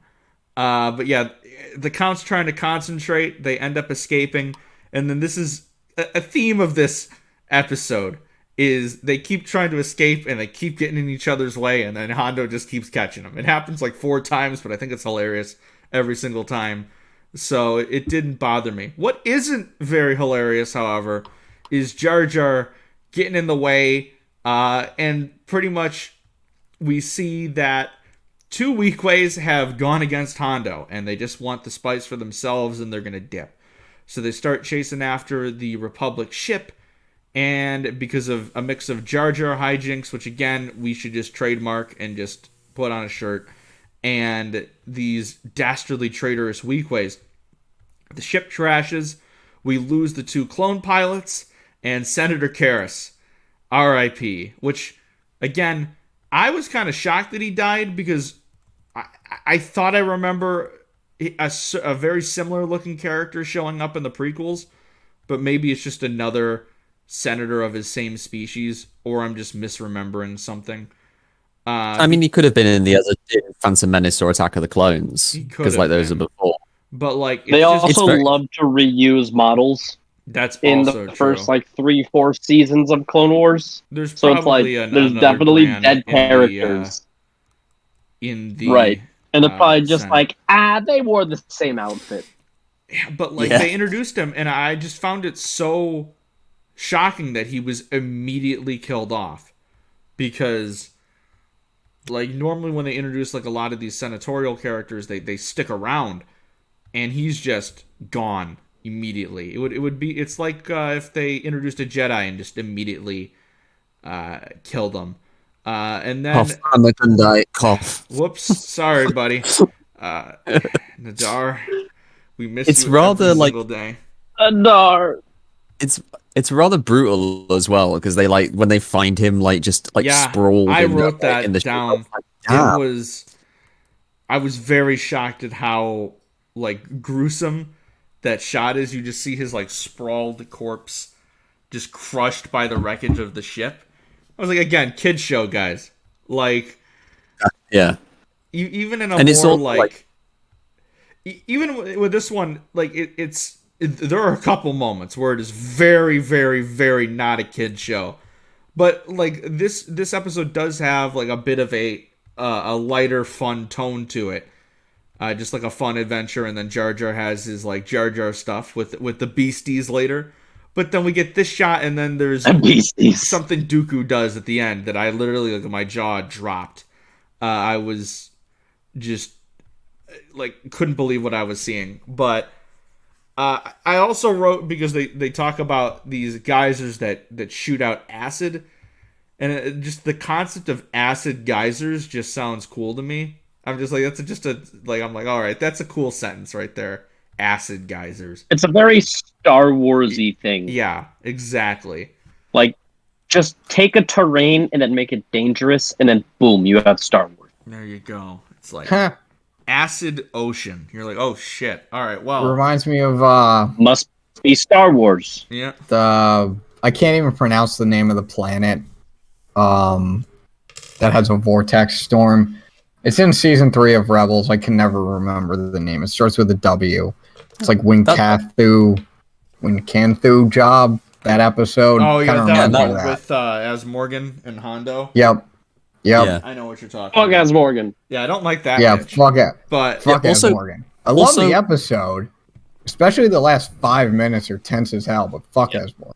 But yeah, the Count's trying to concentrate. They end up escaping, and then this is a theme of this episode. Is they keep trying to escape and they keep getting in each other's way, and then Hondo just keeps catching them. It happens like 4 times, but I think it's hilarious every single time. So it didn't bother me. What isn't very hilarious, however, is Jar Jar getting in the way, and pretty much we see that 2 Weequays have gone against Hondo, and they just want the spice for themselves, and they're going to dip. So they start chasing after the Republic ship, and because of a mix of Jar Jar hijinks, which again, we should just trademark and just put on a shirt, and these dastardly traitorous Weequays, the ship trashes, we lose the 2 clone pilots, and Senator Karras, R.I.P., which, again, I was kind of shocked that he died because I thought I remember a very similar looking character showing up in the prequels, but maybe it's just another senator of his same species, or I'm just misremembering something. I mean, he could have been in the other Phantom Menace or Attack of the Clones, because like those are before. But like they also love to reuse models. That's in also the first like 3-4 seasons of Clone Wars. There's so it's like there's definitely dead characters in the right, and they're probably just like they wore the same outfit. Yeah, but like they introduced him, and I just found it so shocking that he was immediately killed off, because like normally when they introduce like a lot of these senatorial characters, they stick around, and he's just gone immediately. It's like if they introduced a Jedi and just immediately killed them. And then cough. I'm a Gundite. Cough. Whoops, sorry, buddy. Nadar, we miss It's you rather every like single day. Adar. it's rather brutal as well because they like when they find him like just like Yeah, sprawled I in wrote in the that down. damn. I was very shocked at how like gruesome that shot is. You just see his like sprawled corpse just crushed by the wreckage of the ship. I was like, again, kids show, guys. Like, Yeah, even in a and it's more all like even with this one, like there are a couple moments where it is very, very, very not a kid show, but like this episode does have like a bit of a lighter, fun tone to it, just like a fun adventure, and then Jar Jar has his like Jar Jar stuff with the beasties later, but then we get this shot, and then there's Beasties. something Dooku does at the end that I literally like my jaw dropped. I was just like couldn't believe what I was seeing. But I also wrote because they talk about these geysers that shoot out acid, and just the concept of acid geysers just sounds cool to me. I'm just like I'm like, all right, that's a cool sentence right there. Acid geysers. It's a very Star Warsy thing. Yeah, exactly. Like, just take a terrain and then make it dangerous, and then boom, you have Star Wars. There you go. It's like Huh. acid ocean. You're like, oh shit. All right, It well, reminds me of Must be Star Wars. yeah. I can't even pronounce the name of the planet. That has a vortex storm. It's in season 3 of Rebels. I can never remember the name. It starts with a W. It's like Wincanthu job. That episode. Oh, yeah, Kinda that reminds me one of that. with as Morgan and Hondo. Yep. Yeah. I know what you're talking Fuck about. as Morgan. Yeah, I don't like that. Yeah, bitch. fuck it. But Fuck Yeah, as also- Morgan. I love also- the episode, especially the last 5 minutes are tense as hell, but fuck as Morgan.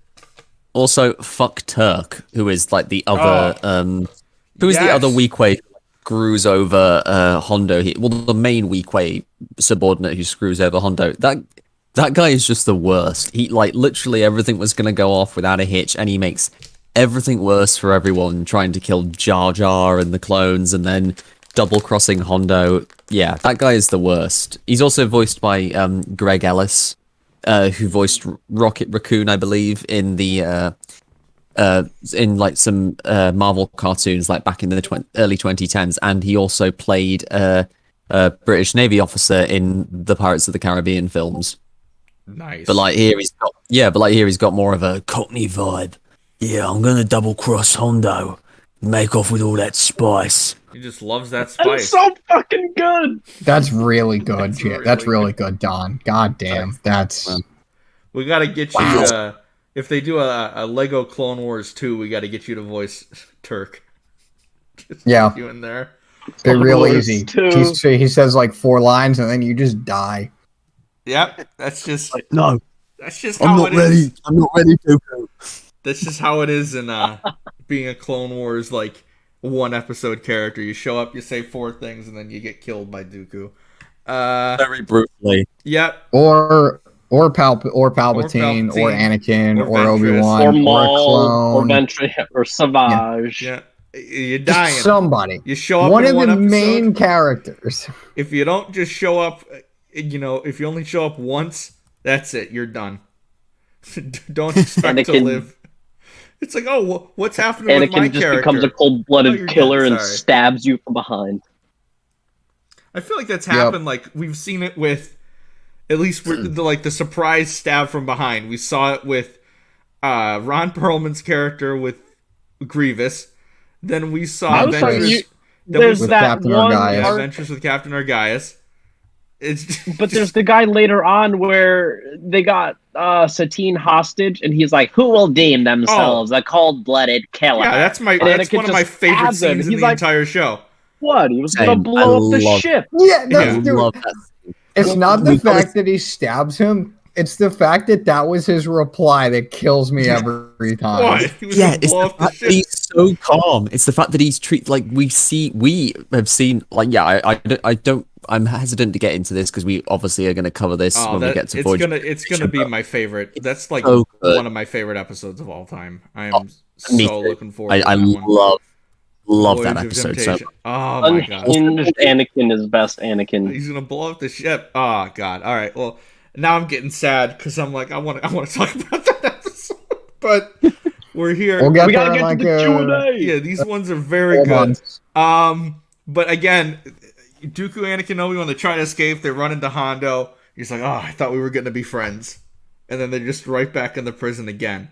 Also, fuck Turk, who is like the other who is the Yes. other Weequay who screws over Hondo. The main Weequay subordinate who screws over Hondo. That guy is just the worst. He like literally everything was gonna go off without a hitch, and he makes everything worse for everyone, trying to kill Jar Jar and the clones, and then double crossing Hondo. Yeah, that guy is the worst. He's also voiced by Greg Ellis, who voiced Rocket Raccoon, I believe, in the in like some Marvel cartoons, like back in the early 2010s, and he also played a British Navy officer in the Pirates of the Caribbean films. nice. But like here he's got more of a Cockney vibe. Yeah, I'm gonna double cross Hondo, make off with all that spice. He just loves that That's spice. so fucking good. That's really good, That's Jim. That's really really good, Don. God damn. That's We got to get Wow. you. If they do a Lego Clone Wars 2, we got to get you to voice Turk. Just Yeah. get you in there. they're real Wars easy. too. He says like 4 lines and then you just die. Yep, that's just No, how I'm not it ready. is. I'm not ready, Dooku. That's just how it is in being a Clone Wars like 1 episode character. You show up, you say 4 things, and then you get killed by Dooku. Very brutally. Yep. Or Palpatine, or Anakin, or or Ventress. Obi-Wan, Or or a Maul, or clone. Ventre, or Savage. Yeah. You're dying. Just somebody. You show up One in of one the episode. main characters. If you don't just show up, if you only show up once, that's it. You're done. Don't expect to Anakin- live. It's like, oh, what's happening with my Anakin just character? becomes a Oh, cold-blooded you're killer dead, and sorry. stabs you from behind. I feel like that's happened. Like we've seen it with, at least with the surprise stab from behind. We saw it with Ron Perlman's character with Grievous. Then we saw I'm sorry, Adventures. There's With that Captain one Orgaius. Yeah, arc, Adventures with Captain Argaius. It's but there's the guy later on where they got Satine hostage, and he's like, "Who will deem themselves a cold-blooded killer?" yeah, that's And Anakin one of my just favorite stabs him, scenes in he's the like- entire show. What? He was gonna Same. blow up the love- ship. Yeah, Yeah. I that's dude. love that. It's not the we gotta- fact that he stabs him. It's the fact that that was his reply that kills me every time. What? He was Yeah, gonna it's blow the up the fact that ship. he's so calm. It's the fact that he's like we have seen like I'm hesitant to get into this because we obviously are going to cover this Oh, when we get to Voyage. it's gonna be my favorite. That's like so good. one of my favorite episodes of all time. I am Me so too. looking forward to I that one. love that Voyage of episode so Temptation. Oh my god. Unhinged Anakin is best Anakin. He's gonna blow up the ship. Oh god. All right. Well, now I'm getting sad because I'm like, I want to talk about that episode, but we're here. We'll get We there gotta in get like to the Q&A. Yeah, these ones are very Hold good. on. But again, Dooku, Anakin, Obi-Wan, they try to escape. They run into Hondo. He's like, oh, I thought we were going to be friends. And then they're just right back in the prison again.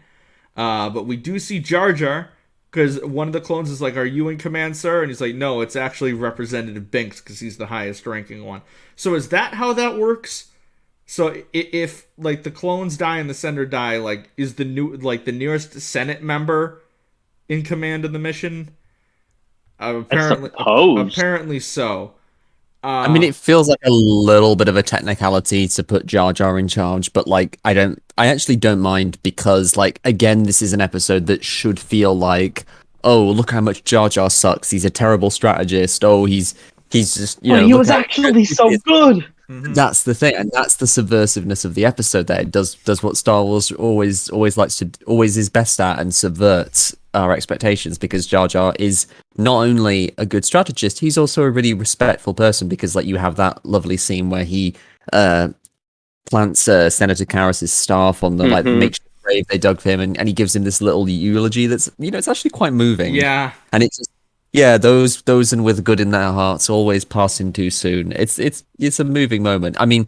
But we do see Jar Jar, because one of the clones is like, are you in command, sir? And he's like, no, it's actually Representative Binks, because he's the highest ranking one. So is that how that works? So if like the clones die and the sender die, like is the nearest Senate member in command of the mission? Apparently so. I mean, it feels like a little bit of a technicality to put Jar Jar in charge, but like I actually don't mind because like again, this is an episode that should feel like, oh, look how much Jar Jar sucks. He's a terrible strategist. Oh, he's just he was actually so good. Mm-hmm. That's the thing, and that's the subversiveness of the episode. That it does what Star Wars always is best at, and subverts our expectations. Because Jar Jar is not only a good strategist, he's also a really respectful person. Because like you have that lovely scene where he plants Senator Karras's staff on the like makeshift grave they dug for him, and he gives him this little eulogy that's it's actually quite moving. Yeah, and it's just. Yeah, those and with good in their hearts always passing too soon. It's a moving moment. I mean,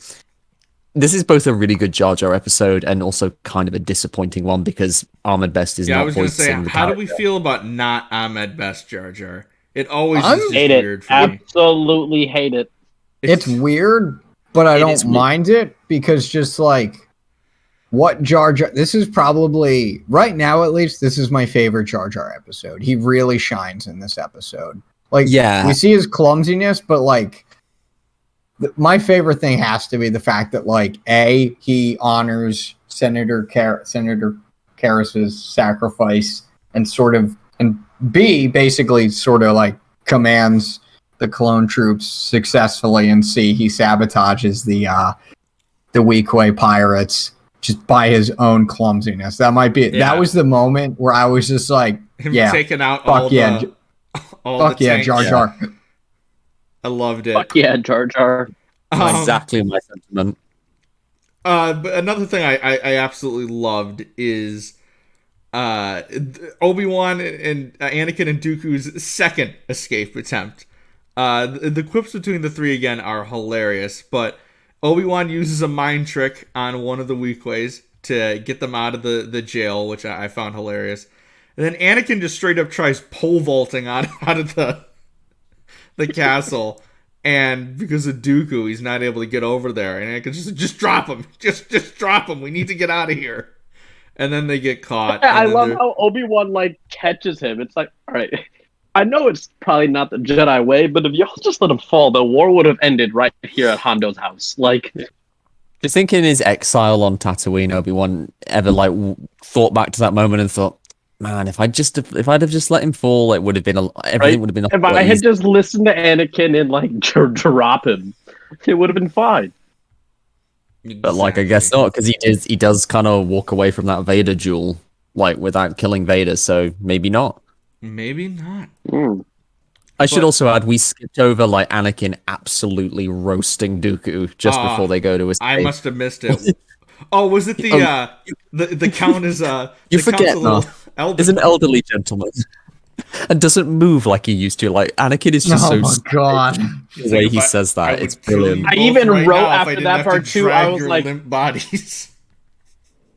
this is both a really good Jar Jar episode and also kind of a disappointing one because Ahmed Best is not. I was going to say, how do we feel about not Ahmed Best Jar Jar? It always is just hate weird it. for me. Absolutely hate it. It's weird, but I don't mind it because just like what Jar Jar, this is probably right now at least this is my favorite Jar Jar episode. He really shines in this episode. Like, we see his clumsiness, but like my favorite thing has to be the fact that like he honors Senator Karras's sacrifice and B basically sort of like commands the clone troops successfully, and C he sabotages the Weequay pirates. Just by his own clumsiness. That might be. That was the moment where I was just like, him taking out all the Jar Jar. I loved it. Fuck yeah, Jar Jar. Exactly my sentiment. But another thing I absolutely loved is Obi-Wan and Anakin and Dooku's second escape attempt. The quips between the three again are hilarious, but Obi-Wan uses a mind trick on one of the Weequays to get them out of the jail, which I found hilarious. And then Anakin just straight up tries pole vaulting out of the castle, and because of Dooku, he's not able to get over there. And Anakin just drop him, just drop him. We need to get out of here. And then they get caught. I love how Obi-Wan like catches him. It's like, all right. I know it's probably not the Jedi way, but if y'all just let him fall, the war would have ended right here at Hondo's house. Like, just think in his exile on Tatooine, Obi-Wan ever like thought back to that moment and thought, man, if I'd have just let him fall, it would have been everything would have been. If I had just listened to Anakin and like drop him, it would have been fine. But like, I guess not, because he does kind of walk away from that Vader duel like without killing Vader, so maybe not. Maybe not. I should also add, we skipped over like Anakin absolutely roasting Dooku just before they go to escape. I must have missed it. Oh, was it the count is you forget now. Is an elderly gentleman and doesn't move like he used to. Like Anakin is just God. The way he says that, it's brilliant. I even wrote after that part too. I was like, limp bodies.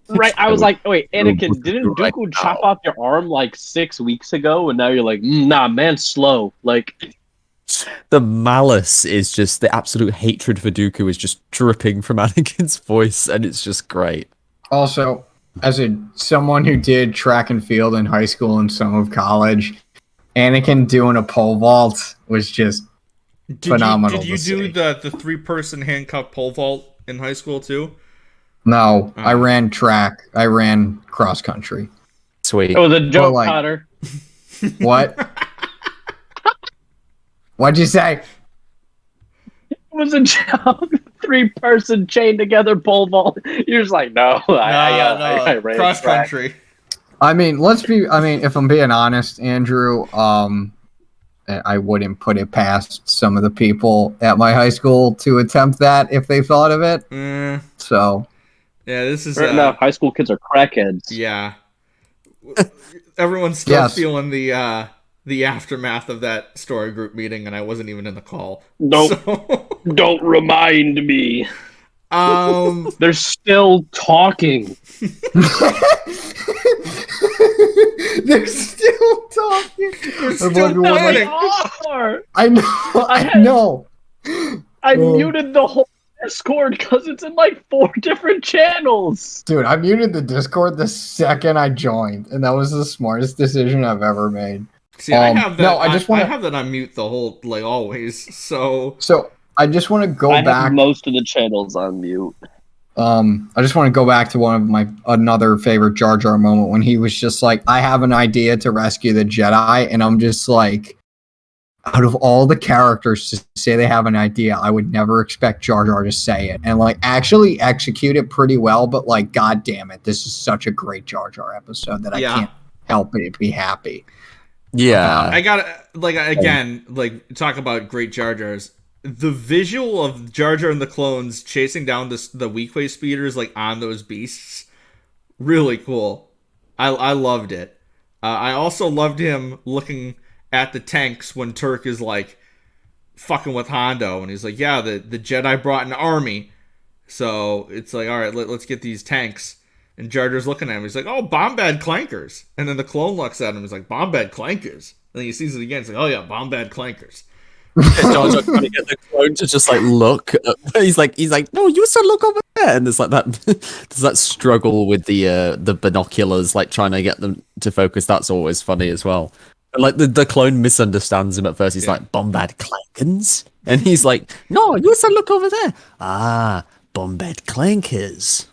Right, I was like, wait, Anakin, didn't Dooku chop off your arm like 6 weeks ago? And now you're like, nah, man, slow. Like, the malice is just, the absolute hatred for Dooku is just dripping from Anakin's voice, and it's just great. Also, as someone who did track and field in high school and some of college, Anakin doing a pole vault was just phenomenal. Did you do the 3-person handcuff pole vault in high school too? No, I ran track. I ran cross country. Sweet. It was a joke, Connor. What? What'd you say? It was a joke. 3-person chain together pole vault. You're just like, no. I ran cross country. I mean, if I'm being honest, Andrew, I wouldn't put it past some of the people at my high school to attempt that if they thought of it. So, yeah, this is Fair enough. High school kids are crackheads. Yeah, everyone's still Yes. feeling the aftermath of that story group meeting, and I wasn't even in the call. Don't don't remind me. They're still talking. they're still talking. They're still planning. I know. I know. I muted the whole Discord because it's in like 4 different channels. Dude, I muted the Discord the second I joined, and that was the smartest decision I've ever made. See, I have that. No, I have that on mute the whole always. So I just want to go I back. have most of the channels on mute. I just want to go back to one of my another favorite Jar Jar moment when he was just like, "I have an idea to rescue the Jedi," and I'm just like, out of all the characters to say they have an idea, I would never expect Jar Jar to say it and actually execute it pretty well. But god damn it, this is such a great Jar Jar episode that I can't help but be happy. Yeah, I got again talk about great Jar Jars. The visual of Jar Jar and the clones chasing down the Weequay speeders on those beasts, really cool. I loved it. I also loved him looking at the tanks when Turk is fucking with Hondo, and he's like, yeah, the Jedi brought an army, so it's all right, let's get these tanks. And Jar Jar's looking at him, he's like, oh, Bombad Clankers. And then the clone looks at him, he's like, Bombad Clankers. And then he sees it again, he's like, oh yeah, Bombad Clankers. Jar Jar trying to get the clone to just look. He's like, no, you said look over there, and there's that there's that struggle with the binoculars, trying to get them to focus. That's always funny as well. And, the clone misunderstands him at first. He's like, Bombad Clankers, and he's like, no, you said look over there. Ah, Bombad Clankers.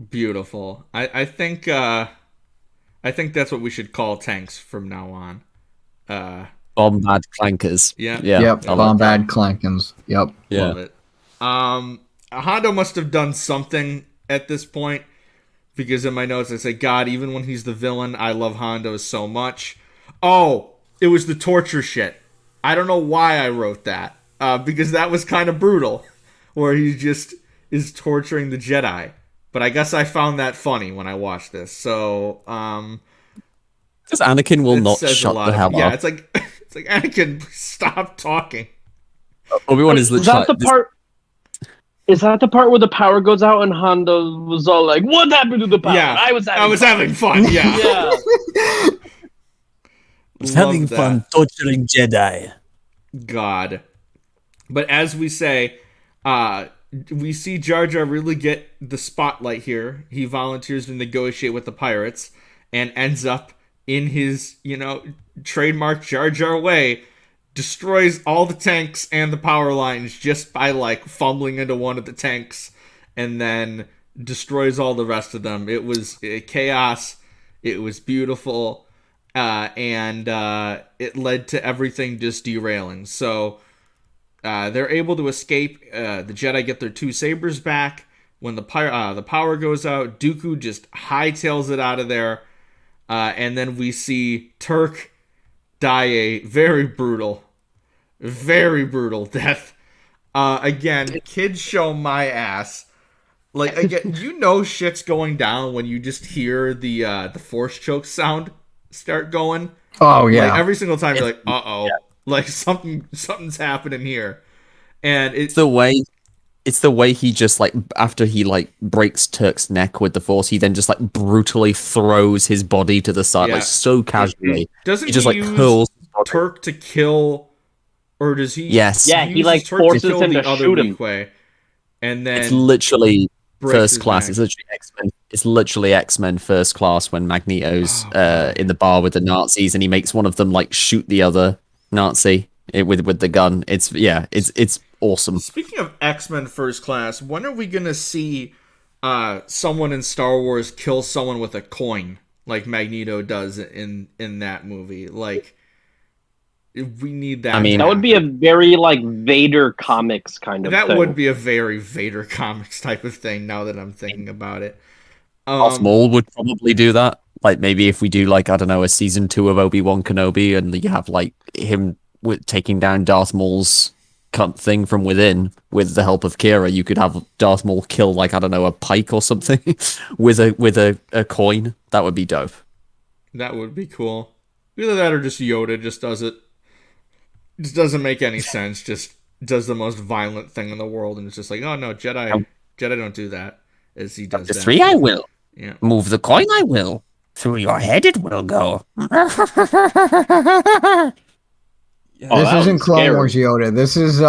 Beautiful. I think that's what we should call tanks from now on. Bombad Clankers. Yeah. Yep. Bombad Clankins. Yep. Yeah. Love it. Hondo must have done something at this point, because in my notes I say, God, even when he's the villain, I love Hondo so much. Oh, it was the torture shit. I don't know why I wrote that, because that was kind of brutal, where he just is torturing the Jedi. But I guess I found that funny when I watched this. So, because Anakin will not shut the hell up. Yeah, it's like Anakin, stop talking. Obi-Wan is literally. Is that the part where the power goes out and Hondo was all like, "What happened to the power?" Yeah, I was having fun. Yeah, yeah. was having fun torturing Jedi. God, but as we say, we see Jar Jar really get the spotlight here. He volunteers to negotiate with the pirates and ends up in his, trademark Jar Jar way, destroys all the tanks and the power lines just by fumbling into one of the tanks, and then destroys all the rest of them. It was chaos. It was beautiful, and it led to everything just derailing. So they're able to escape. The Jedi get their 2 sabers back. When the power goes out, Dooku just hightails it out of there, and then we see Turk die a very brutal death. Again, kids show my ass. Again, shit's going down when you just hear the force choke sound start going. Oh yeah. Every single time you're like, uh-oh. Yeah. Something's happening here. And it's the way he just after he breaks Turk's neck with the force, he then just brutally throws his body to the side so casually. Doesn't he just use curls Turk to kill, or does he? Yes. Yeah, he forces him to shoot him. Weequay, and then it's literally first class. Neck. It's literally X-Men. It's literally X-Men first class when Magneto's in the bar with the Nazis, and he makes one of them shoot the other Nazi with the gun. It's awesome. Speaking of X-Men first class, when are we gonna see someone in Star Wars kill someone with a coin like Magneto does in that movie? We need that. I mean, that would be a very Vader comics kind of that thing. would be a very Vader comics type of thing, now that I'm thinking about it. Maul would probably do that. Like maybe if we do like, I don't know, a season 2 of Obi-Wan Kenobi and you have like him taking down Darth Maul's thing from within with the help of Kira, you could have Darth Maul kill like, I don't know, a pike or something with a coin. That would be dope. That would be cool. Either that or just Yoda just does it. Just doesn't make any sense. Just does the most violent thing in the world, and it's just like, oh no, Jedi don't do that. As he does The that. 3 I will. Yeah. Move the coin I will. Through your head it will go. Oh, This that isn't was Clone scary. Wars Yoda. This is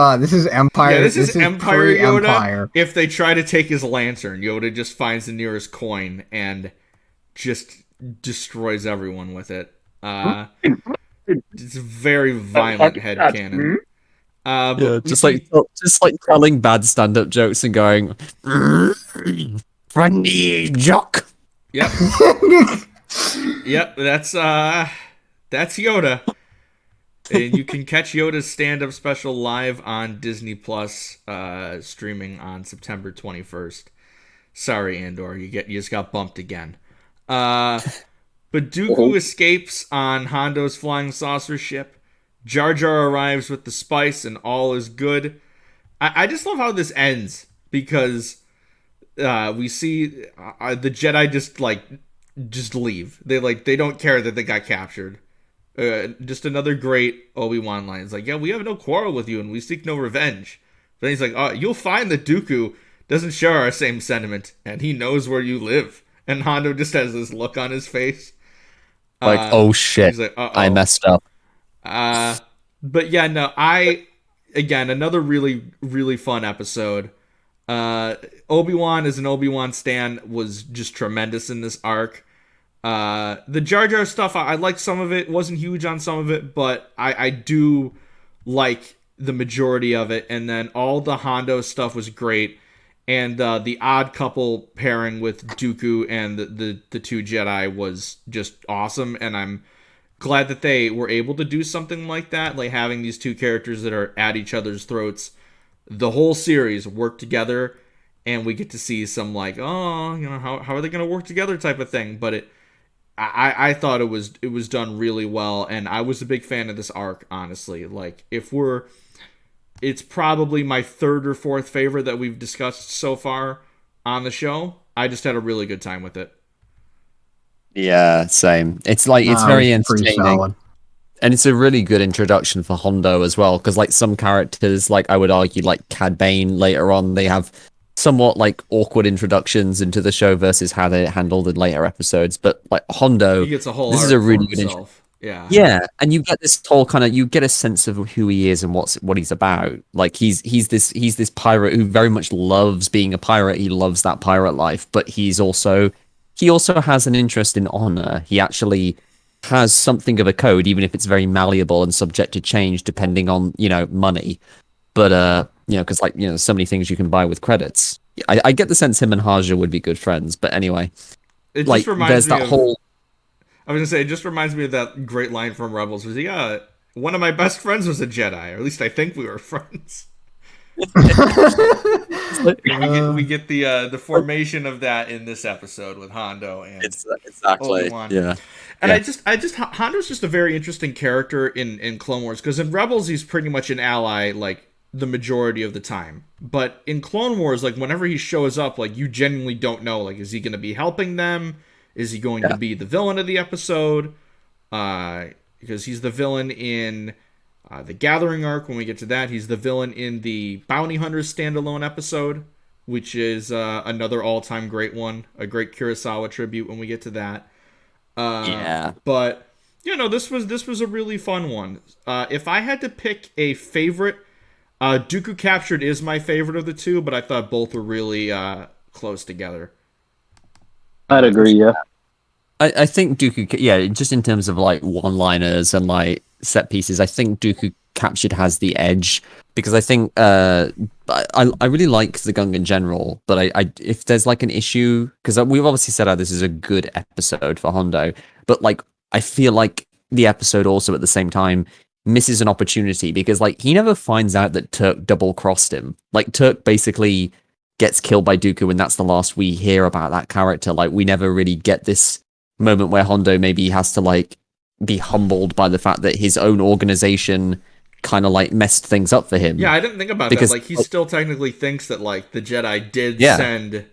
Empire. Yeah, this is Empire Yoda. pre-Empire. If they try to take his lantern, Yoda just finds the nearest coin and just destroys everyone with it. It's a very violent headcanon. But just like telling bad stand-up jokes and going, Funny joke. Yep. Yep, that's Yoda. And you can catch Yoda's stand-up special live on Disney Plus, streaming on September 21st. Sorry, Andor, you just got bumped again. But Dooku escapes on Hondo's flying saucer ship. Jar Jar arrives with the spice, and all is good. I just love how this ends because we see the Jedi just leave. They don't care that they got captured. Just another great Obi-Wan line. It's like, yeah, we have no quarrel with you and we seek no revenge. But then he's like, oh, you'll find that Dooku doesn't share our same sentiment and he knows where you live. And Hondo just has this look on his face. like, oh shit, He's like, I messed up. But yeah, no, again, another really, really fun episode. Obi-Wan as an Obi-Wan stan was just tremendous in this arc. The Jar Jar stuff, I like some of it, wasn't huge on some of it, but I do like the majority of it. And then all the Hondo stuff was great. And the odd couple pairing with Dooku and the two Jedi was just awesome. And I'm glad that they were able to do something like that, like having these two characters that are at each other's throats the whole series work together, and we get to see some like, oh, you know, how are they going to work together type of thing. But I thought it was done really well, and I was a big fan of this arc, honestly. Like, it's probably my third or fourth favorite that we've discussed so far on the show. I just had a really good time with it. Yeah, same. It's like it's very entertaining, solid. and it's a really good introduction for Hondo as well. Because like some characters, like I would argue, like Cad Bane later on, they have somewhat like awkward introductions into the show versus how they're handled in later episodes. But like Hondo, He gets a whole this arc is a really for good himself. Yeah. Yeah, and you get this whole kind of, you get a sense of who he is and what he's about. Like he's this pirate who very much loves being a pirate. He loves that pirate life, but he also has an interest in honor. He actually has something of a code, even if it's very malleable and subject to change depending on, money. But because so many things you can buy with credits. I get the sense him and Haja would be good friends. But anyway, It like just reminds there's me that of, whole. I was gonna say, it just reminds me of that great line from Rebels. Was one of my best friends was a Jedi, or at least I think we were friends. We get the formation of that in this episode with Hondo and Exactly. Obi-Wan. Yeah. And I just Hondo's just a very interesting character in Clone Wars, because in Rebels he's pretty much an ally like the majority of the time, but in Clone Wars, like whenever he shows up, like you genuinely don't know, like, is he going to be helping them? Is he going to be the villain of the episode? Because he's the villain in the Gathering arc. When we get to that, he's the villain in the Bounty Hunters standalone episode, which is another all-time great one, a great Kurosawa tribute when we get to that. But this was a really fun one. If I had to pick a favorite, Dooku Captured is my favorite of the two, but I thought both were really close together. I'd agree, yeah. I think Dooku, just in terms of like one-liners and like set pieces, I think Dooku Captured has the edge, because I think I really like the Gungan General, but I if there's like an issue, because we've obviously said how this is a good episode for Hondo, but like I feel like the episode also at the same time misses an opportunity, because like he never finds out that Turk double-crossed him. Like Turk basically gets killed by Dooku, and that's the last we hear about that character. Like we never really get this moment where Hondo maybe has to like be humbled by the fact that his own organization kind of like messed things up for him. Yeah, I didn't think about Because, that. Like, he still technically thinks that like the Jedi did Yeah. send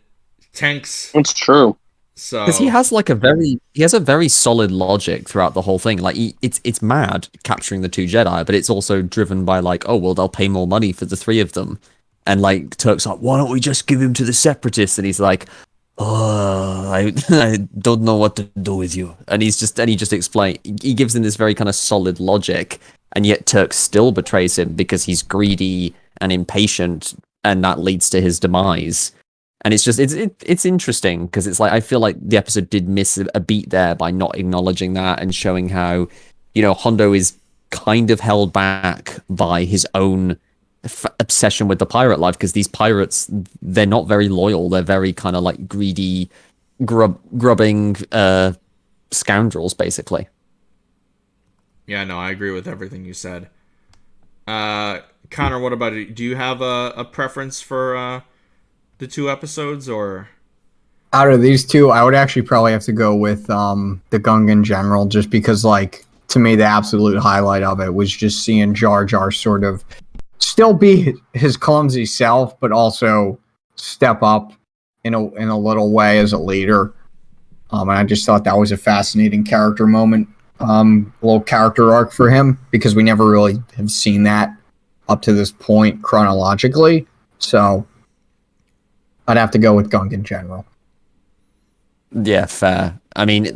tanks. It's true. So because he has like a very solid logic throughout the whole thing. Like it's mad capturing the two Jedi, but it's also driven by like, oh well, they'll pay more money for the three of them, and like Turk's like, why don't we just give him to the Separatists? And he's like, oh, I don't know what to do with you. And he just explain. He gives him this very kind of solid logic, and yet Turk still betrays him because he's greedy and impatient, and that leads to his demise. And it's just it's interesting because it's like I feel like the episode did miss a beat there by not acknowledging that and showing how, Hondo is kind of held back by his own obsession with the pirate life, because these pirates, they're not very loyal. They're very kind of like greedy, grubbing scoundrels, basically. yeah, no, I agree with everything you said. Conor, what about it? Do you have a preference for the two episodes, or Out of these two, I would actually probably have to go with the Gungan General, just because, like, to me, the absolute highlight of it was just seeing Jar Jar sort of still be his clumsy self, but also step up in a little way as a leader. And I just thought that was a fascinating character moment, little character arc for him, because we never really have seen that up to this point chronologically. So I'd have to go with Gungan General. Yeah, fair. I mean,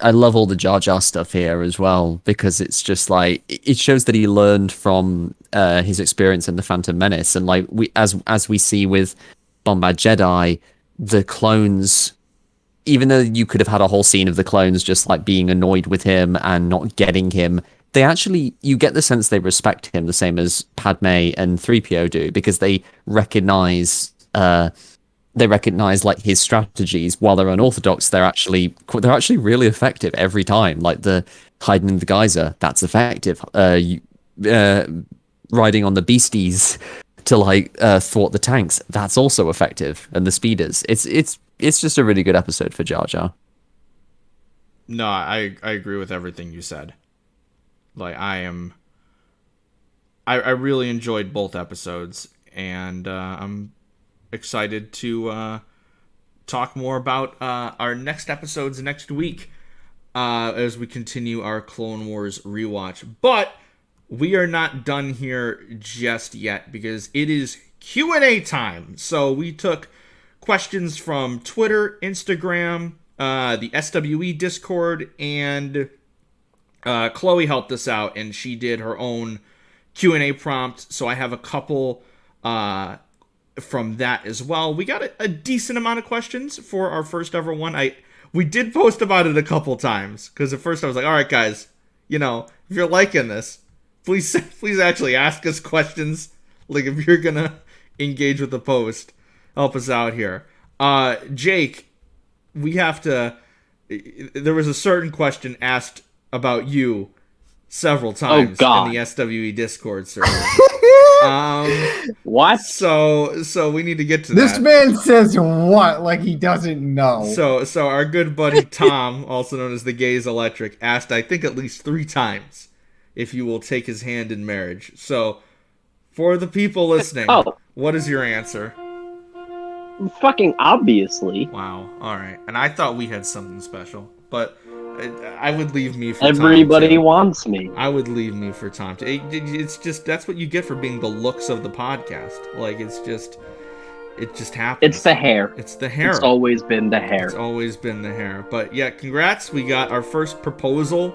I love all the Jar Jar stuff here as well, because it's just like it shows that he learned from his experience in the Phantom Menace, and like as we see with Bombad Jedi, the clones, even though you could have had a whole scene of the clones just like being annoyed with him and not getting him, you get the sense they respect him the same as Padme and 3PO do, because they recognize like his strategies. While they're unorthodox, they're actually really effective every time. Like the hiding in the geyser, that's effective. Riding on the beasties to like thwart the tanks, that's also effective. And the speeders, it's just a really good episode for Jar Jar. no? I agree with everything you said. Like, I really enjoyed both episodes, and I'm excited to talk more about our next episodes next week as we continue our Clone Wars rewatch. But we are not done here just yet, because it is Q&A time. So we took questions from Twitter, Instagram, the SWE Discord, and Chloe helped us out, and she did her own Q&A prompt. So I have a couple from that as well. We got a decent amount of questions for our first ever one. We did post about it a couple times, because at first I was like, all right, guys, if you're liking this, please actually ask us questions. Like, if you're gonna engage with the post, help us out here. Jake, we have to. There was a certain question asked about you several times in the SWE Discord server. What? So we need to get to This that. man says what? Like he doesn't know. So our good buddy Tom, also known as the Gaze Electric, asked, I think, at least 3 times if you will take his hand in marriage. So for the people listening, what is your answer? Fucking obviously. Wow. All right. And I thought we had something special, but I would leave me for Everybody Tom, too. wants me. I would leave me for Tom. It's just, that's what you get for being the looks of the podcast. Like, it just happens. It's the hair. It's the hair. It's always been the hair. It's always been the hair. But yeah, congrats. We got our first proposal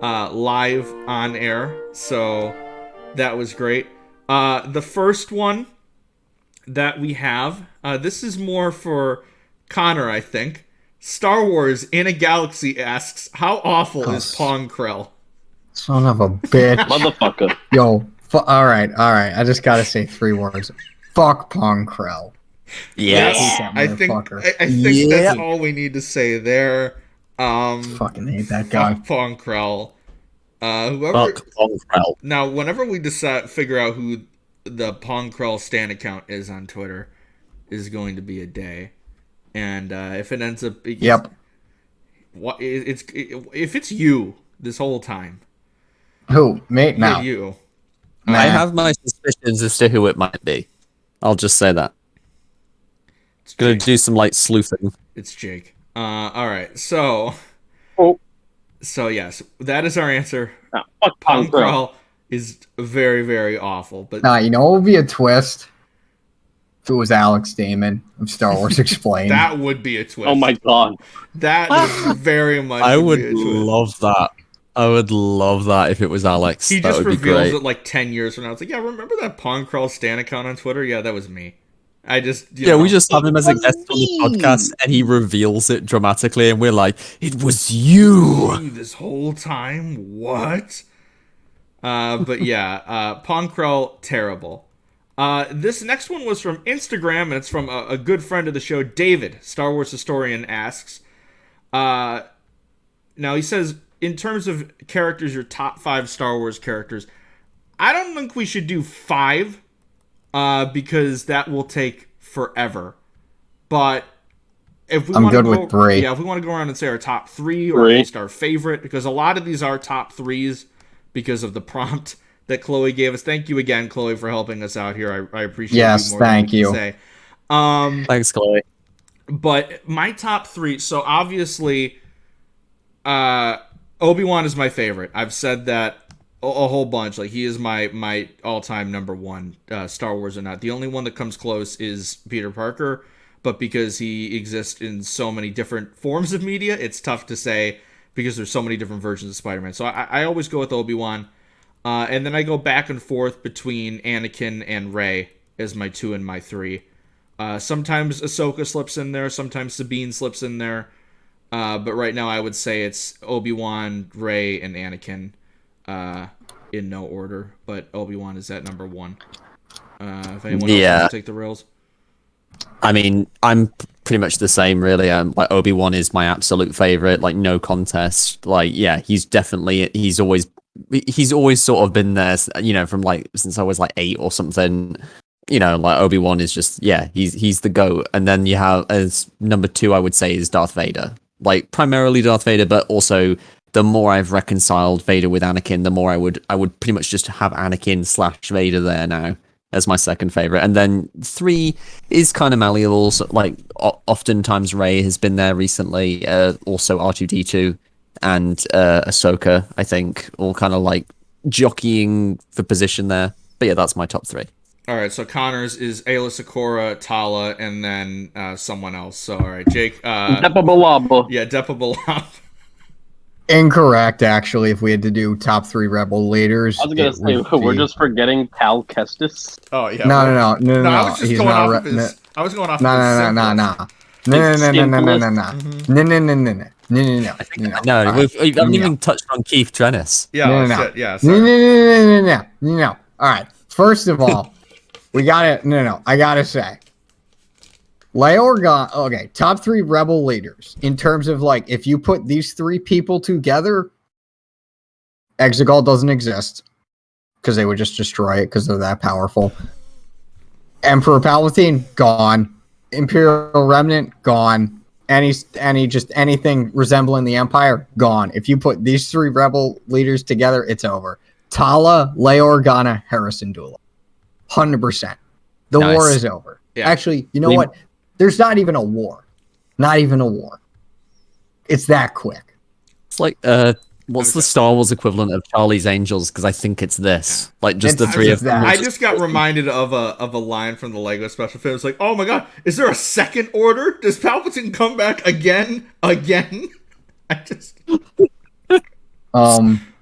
live on air. So that was great. The first one that we have, this is more for Conor, I think. Star Wars in a Galaxy asks, how awful is Pong Krell? Son of a bitch. Motherfucker. Yo, all right. I just gotta say 3 words. Fuck Pong Krell. Yes. I think that's all we need to say there. Fucking hate that guy. Fuck Pong Krell. Whoever. Fuck Pong Krell. Now, whenever we figure out who the Pong Krell stan account is on Twitter, is going to be a day. And if it ends up, if it's you this whole time. Who? Me? No. You. I have my suspicions as to who it might be. I'll just say that. It's Gonna Jake. do some like sleuthing. It's Jake. All right. So. Oh. So yes, that is our answer. Oh, fuck Pong Pong Crawl is very, very awful. But Nah, you know what would be a twist? If it was Alex Damon of Star Wars Explained. that would be a twist. Oh my god. That is very much. I would be a twist. love that. I would love that if it was Alex. He That just would be reveals great. it like 10 years from now. It's like, yeah, remember that Pong Crawl Stan account on Twitter? Yeah, that was me. I just, Yeah, we just have him as a was guest on the me. podcast, and he reveals it dramatically, and we're like, "It was you." this whole time. What? But yeah, Pong Crawl, terrible. This next one was from Instagram, and it's from a good friend of the show, David, Star Wars historian, asks. Now he says, in terms of characters, your top 5 Star Wars characters, I don't think we should do 5, because that will take forever. But if we I'm want to good go, with 3. yeah, if we want to go around and say our top 3 or at least our favorite, because a lot of these are top 3s because of the prompt that Chloe gave us. Thank you again, Chloe, for helping us out here. I appreciate Yes, you more than thank we can you. say. Thanks, Chloe. But my top 3, so obviously Obi-Wan is my favorite. I've said that a whole bunch. Like, he is my all-time number 1, Star Wars or not. The only one that comes close is Peter Parker, but because he exists in so many different forms of media, it's tough to say because there's so many different versions of Spider-Man. So I always go with Obi-Wan. And then I go back and forth between Anakin and Rey as my 2 and my 3. Sometimes Ahsoka slips in there, sometimes Sabine slips in there. But right now I would say it's Obi-Wan, Rey, and Anakin in no order. But Obi-Wan is at number 1. If anyone else wants to take the rails. I mean, I'm pretty much the same, really. Like, Obi-Wan is my absolute favorite, like, no contest. Like, yeah, he's always sort of been there, you know, from like since I was like 8 or something. You know, like, Obi-Wan is just, yeah, he's the GOAT. And then you have, as number 2, I would say, is Darth Vader. Like, primarily Darth Vader, but also the more I've reconciled Vader with Anakin, the more I would pretty much just have Anakin / Vader there now as my second favorite. And then 3 is kind of malleable. So, like, oftentimes Rey has been there recently. Also R2-D2 and Ahsoka, I think, all kind of like jockeying for position there. But yeah, that's my top 3. All right, so Connor's is Ayla Secura, Tala, and then someone else. So, all right, Jake. Depa-balaba. Yeah, Depa Balab. Incorrect, actually, if we had to do top 3 rebel leaders. I was gonna say, we're just forgetting Cal Kestis. Oh yeah. No. I was just He's going not off of his. I was going off. No. No, we haven't even touched on Keith Trennis. Yeah. No. Shit, yeah. Sorry. No. All right. First of all, we gotta. No. I gotta say, Leia Organa. Okay, top 3 rebel leaders in terms of, like, if you put these 3 people together, Exegol doesn't exist because they would just destroy it because they're that powerful. Emperor Palpatine gone. Imperial Remnant gone. Anything resembling the Empire gone. If you put these 3 rebel leaders together, it's over. Tala, Leia Organa, Harrison Dula. 100%. The Nice. war is over. Yeah. Actually, you know what? There's not even a war. Not even a war. It's that quick. It's like, what's the Star Wars equivalent of Charlie's Angels? Because I think it's this. Like, just the It's 3 of them. that. I just got reminded of a line from the Lego special film. It's like, oh my god, is there a second order? Does Palpatine come back again? I just.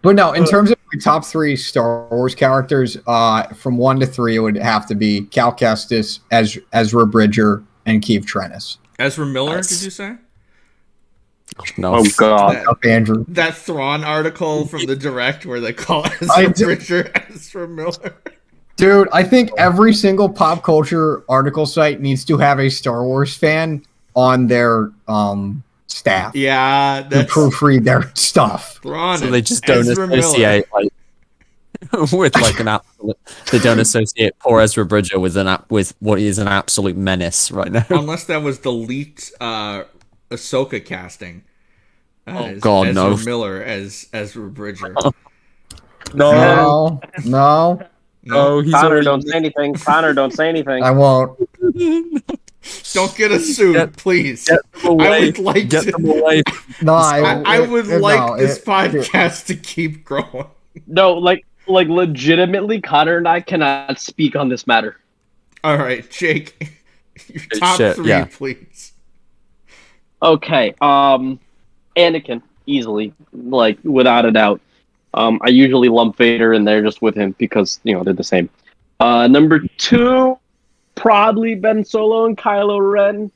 But no, in terms of my top 3 Star Wars characters, from 1 to 3, it would have to be Cal Kestis, Ezra Bridger, and Keith Trennis. Ezra Miller, Nice. did you say? No. Oh god. Up, Andrew. That Thrawn article from the Direct where they call I Ezra do- Bridger Ezra Miller. Dude, I think every single pop culture article site needs to have a Star Wars fan on their staff Yeah, to that's proofread their stuff. Thrawn. So they just don't Ezra Miller. associate like with like an absolute. They don't associate poor Ezra Bridger with with what is an absolute menace right now. Unless that was the leaked Ahsoka casting. God, no. Ezra Miller as Ezra Bridger. No. No, he's Connor, already... don't say anything. Connor, don't say anything. I won't. don't get us sued, please. Get them away. I would like Get to. them away. No, I would like this podcast to keep growing. No, like legitimately, Connor and I cannot speak on this matter. All right, Jake, your top Shit, 3, yeah. please. Okay, Anakin, easily, like, without a doubt. I usually lump Vader in there just with him because, they're the same. Number 2, probably Ben Solo and Kylo Ren.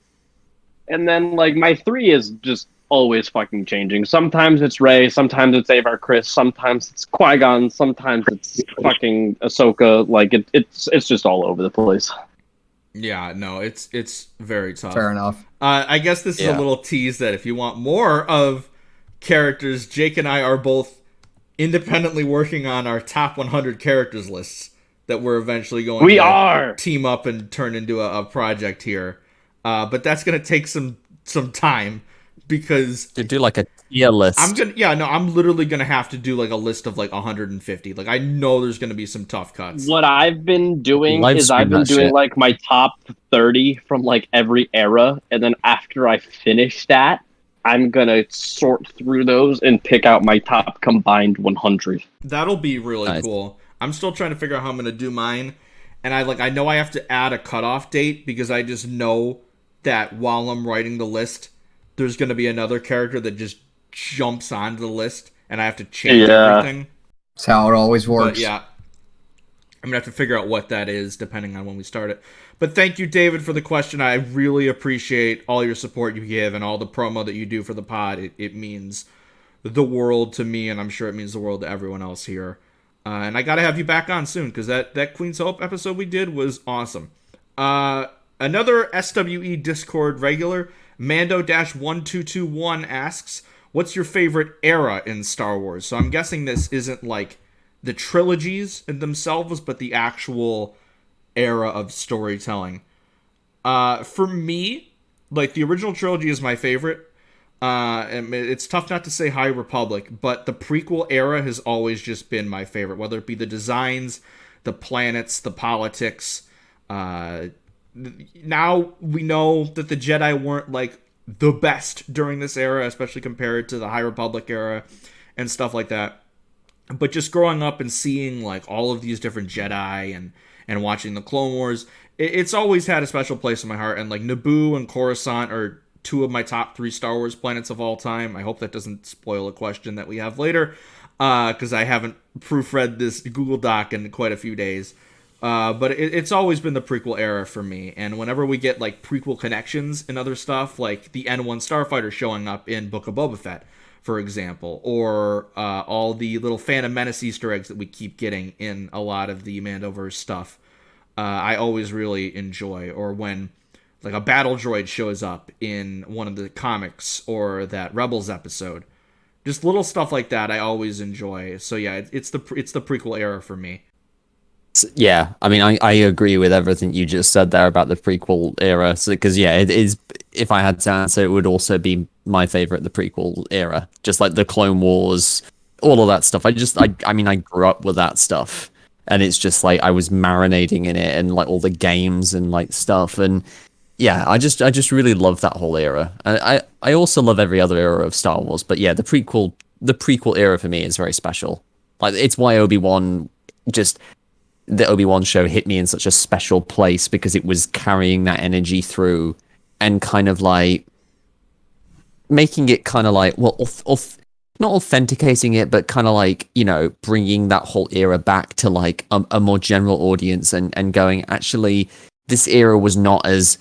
And then, like, my 3 is just always fucking changing. Sometimes it's Rey, sometimes it's Avar Kriss, sometimes it's Qui-Gon, sometimes it's fucking Ahsoka. Like, it's just all over the place. Yeah, no, it's very tough. Fair enough. I guess this is a little tease that if you want more of characters, Jake and I are both independently working on our top 100 characters lists that we're eventually going to team up and turn into a project here. But that's going to take some time because to do like a tier list. I'm literally going to have to do like a list of like 150. Like I know there's going to be some tough cuts. What I've been doing Live is stream I've been that doing shit. like my top 30 from like every era, and then after I finish that, I'm gonna sort through those and pick out my top combined 100. That'll be really cool. I'm still trying to figure out how I'm going to do mine. And I know I have to add a cutoff date because I just know that while I'm writing the list, there's going to be another character that just jumps onto the list and I have to change everything. That's how it always works. But yeah, I'm going to have to figure out what that is depending on when we start it. But thank you, David, for the question. I really appreciate all your support you give and all the promo that you do for the pod. It means the world to me, and I'm sure it means the world to everyone else here. And I got to have you back on soon because that Queen's Hope episode we did was awesome. Another SWE Discord regular, Mando-1221 asks, what's your favorite era in Star Wars? So I'm guessing this isn't like the trilogies in themselves, but the actual era of storytelling. For me, like the original trilogy is my favorite. And it's tough not to say High Republic, but the prequel era has always just been my favorite, whether it be the designs, the planets, the politics. Now we know that the Jedi weren't like the best during this era, especially compared to the High Republic era and stuff like that. But just growing up and seeing like all of these different Jedi and watching the Clone Wars, it's always had a special place in my heart. And like Naboo and Coruscant are 2 of my top 3 Star Wars planets of all time. I hope that doesn't spoil a question that we have later, because I haven't proofread this Google Doc in quite a few days. But it's always been the prequel era for me. And whenever we get like prequel connections and other stuff, like the N1 Starfighter showing up in Book of Boba Fett, for example, or all the little Phantom Menace Easter eggs that we keep getting in a lot of the Mandoverse stuff, I always really enjoy. Or when like a battle droid shows up in one of the comics or that Rebels episode, just little stuff like that I always enjoy. So yeah, it's the prequel era for me. Yeah, I mean, I agree with everything you just said there about the prequel era. Because it is. If I had to answer, it would also be my favorite, the prequel era. Just like the Clone Wars, all of that stuff. I mean, I grew up with that stuff, and it's just like I was marinating in it, and like all the games and like stuff, and yeah, I just really love that whole era. I also love every other era of Star Wars, but yeah, the prequel era for me is very special. Like it's why the Obi-Wan show hit me in such a special place, because it was carrying that energy through and kind of like making it kind of like, well, not authenticating it, but kind of like, bringing that whole era back to like a more general audience and going, actually, this era was not as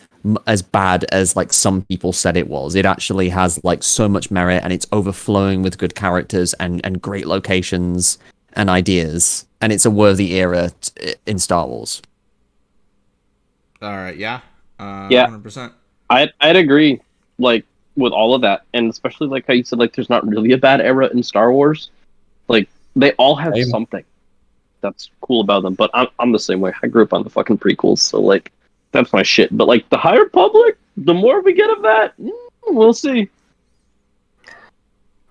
bad as like some people said it was. It actually has like so much merit, and it's overflowing with good characters and great locations and ideas, and it's a worthy era in Star Wars. All right, yeah, 100%. I'd agree, like with all of that, and especially like how you said, like there's not really a bad era in Star Wars. Like they all have something that's cool about them. But I'm the same way. I grew up on the fucking prequels, so like that's my shit. But like the High Republic, the more we get of that, we'll see.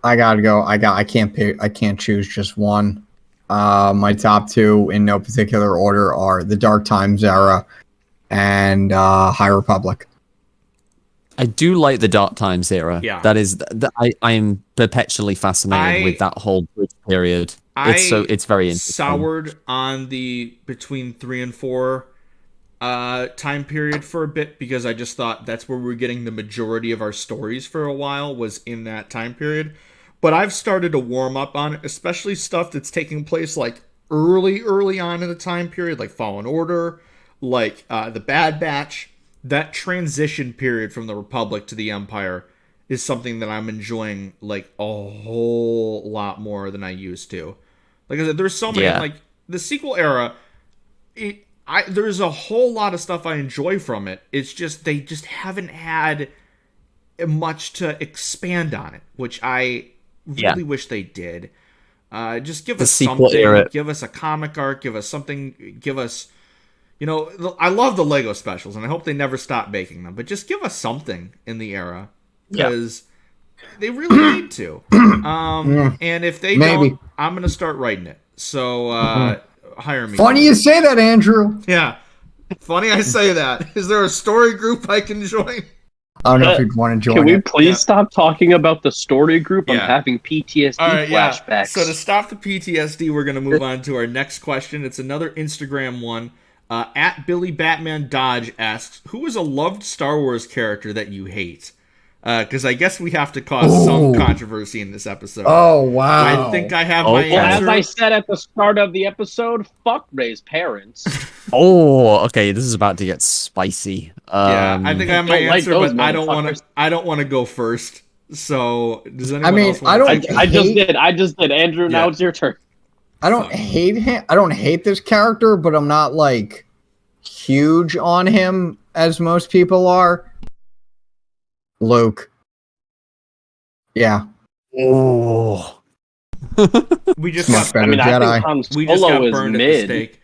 I gotta go. I can't pick. I can't choose just one. My top two in no particular order are the Dark Times era and High Republic. I do like the Dark Times era. Yeah. That is, I am perpetually fascinated with that whole period. It's very interesting. Soured on the between 3 and 4 time period for a bit because I just thought that's where we were getting the majority of our stories for a while was in that time period. But I've started to warm up on it, especially stuff that's taking place like early on in the time period, like Fallen Order, like the Bad Batch. That transition period from the Republic to the Empire is something that I'm enjoying like a whole lot more than I used to. Like I said, there's so many like the sequel era. There's a whole lot of stuff I enjoy from it. It's just they just haven't had much to expand on it, which I really wish they did. Just give us something. Era. Give us a comic arc. Give us something. Give us. You know, I love the Lego specials, and I hope they never stop making them. But just give us something in the era, because they really need to. And if they don't, I'm going to start writing it. So hire me. Funny you say that, Andrew. Yeah, funny I say that. Is there a story group I can join? I don't know if you'd want to join. Can we please stop talking about the story group? I'm having PTSD flashbacks. So to stop the PTSD, we're going to move on to our next question. It's another Instagram one. At Billy Batman Dodge asks, who is a loved Star Wars character that you hate? Because I guess we have to cause some controversy in this episode. Oh, wow. I think I have my answer. As I said at the start of the episode, fuck Ray's parents. Okay, this is about to get spicy. I think I have my answer, but I don't want to go first. So does anyone else want to I just did. Andrew, now it's your turn. I don't hate him. I don't hate this character, but I'm not like huge on him as most people are. Luke. Yeah. Oh. We just much got better Jedi. We just got burned at the stake.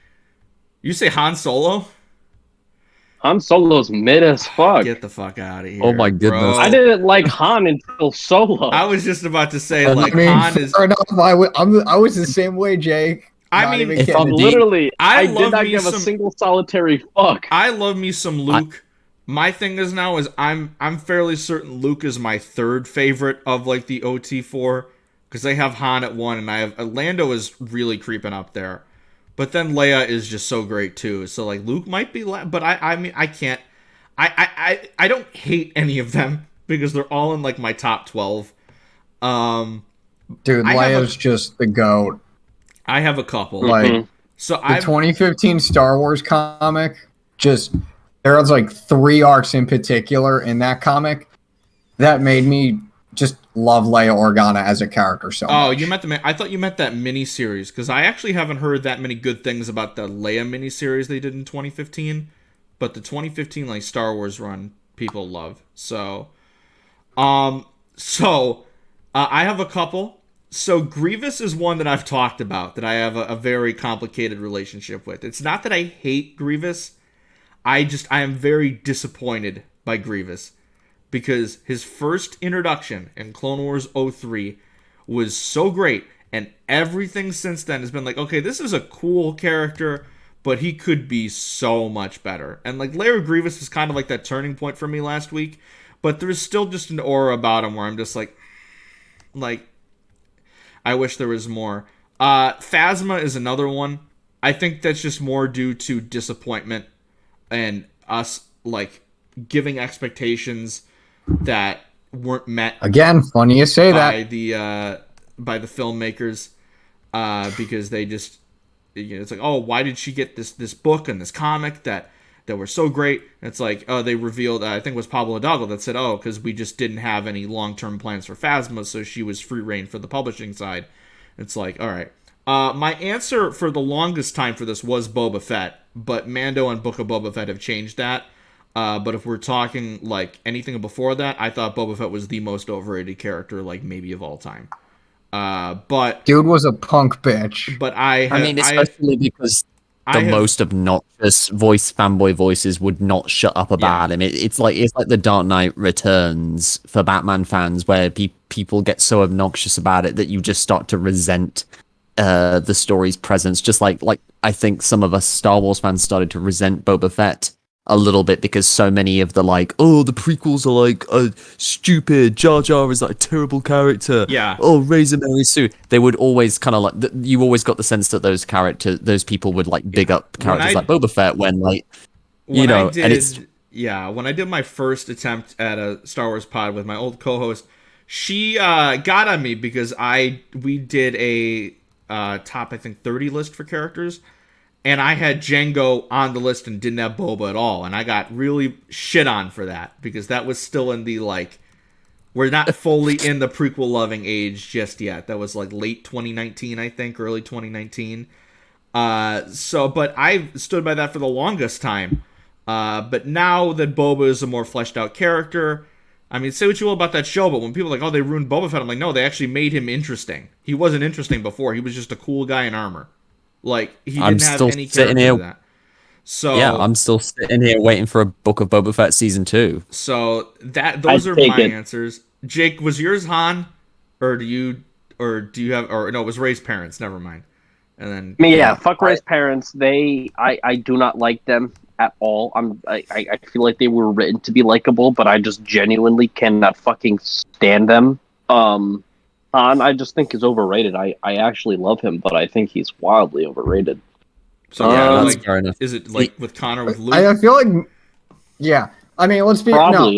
You say Han Solo? Han Solo's mid as fuck. Get the fuck out of here. Oh my goodness. Bro. I didn't like Han until Solo. I was just about to say, like, Han is... Enough. I was the same way, Jake. I mean, if I'm literally, I did not give a single solitary fuck. I love me some Luke. My thing is now is I'm fairly certain Luke is my third favorite of, like, the OT4. Because they have Han at 1, and I have... Lando is really creeping up there. But then Leia is just so great too. So like Luke might be, but I mean I can't. I don't hate any of them because they're all in like my top 12. Dude, Leia's just the GOAT. I have a couple. Like the 2015 Star Wars comic. Just there was like 3 arcs in particular in that comic that made me just love Leia Organa as a character so much. Oh, you meant I thought you meant that miniseries, because I actually haven't heard that many good things about the Leia miniseries they did in 2015, but the 2015 like Star Wars run people love. So, I have a couple. So Grievous is one that I've talked about that I have a very complicated relationship with. It's not that I hate Grievous, I am very disappointed by Grievous. Because his first introduction in Clone Wars 03 was so great, and everything since then has been like, okay, this is a cool character, but he could be so much better. And like Lair Grievous was kind of like that turning point for me last week, but there's still just an aura about him where I'm just like, I wish there was more. Phasma is another one. I think that's just more due to disappointment and us like giving expectations that weren't met. Again, funny you say by that. By the filmmakers, because they just, it's like, oh, why did she get this book and this comic that were so great? And it's like, oh, they revealed, I think it was Pablo Hidalgo that said, oh, because we just didn't have any long-term plans for Phasma, so she was free reign for the publishing side. It's like, all right. My answer for the longest time for this was Boba Fett, but Mando and Book of Boba Fett have changed that. But if we're talking like anything before that, I thought Boba Fett was the most overrated character, like maybe of all time. But dude was a punk bitch. But especially because the most obnoxious fanboy voices would not shut up about him. It's like the Dark Knight Returns for Batman fans, where people get so obnoxious about it that you just start to resent the story's presence. Just like I think some of us Star Wars fans started to resent Boba Fett a little bit because so many of the the prequels are stupid. Jar Jar is like a terrible character. Yeah. Oh, Razor Mary Sue. They would always kind of you always got the sense that those people would big up characters like Boba Fett when when I did my first attempt at a Star Wars pod with my old co-host, she got on me because we did a top, I think, 30 list for characters. And I had Jango on the list and didn't have Boba at all. And I got really shit on for that because that was still in the, we're not fully in the prequel loving age just yet. That was late 2019, I think, early 2019. But I stood by that for the longest time. But now that Boba is a more fleshed out character, I mean, say what you will about that show, but when people are like, oh, they ruined Boba Fett, I'm like, no, they actually made him interesting. He wasn't interesting before. He was just a cool guy in armor. He didn't have any character to that. So yeah, I'm still sitting here waiting for a Book of Boba Fett season 2. So those are my answers. Jake, was yours Han, or do you have, or no, it was Ray's parents. Never mind. And then fuck Ray's parents. I do not like them at all. I feel like they were written to be likable, but I just genuinely cannot fucking stand them. Han, I just think is overrated. I actually love him, but I think he's wildly overrated. So that's fair enough. Is it with Conor with Luke? I feel like, yeah. I mean, let's be honest.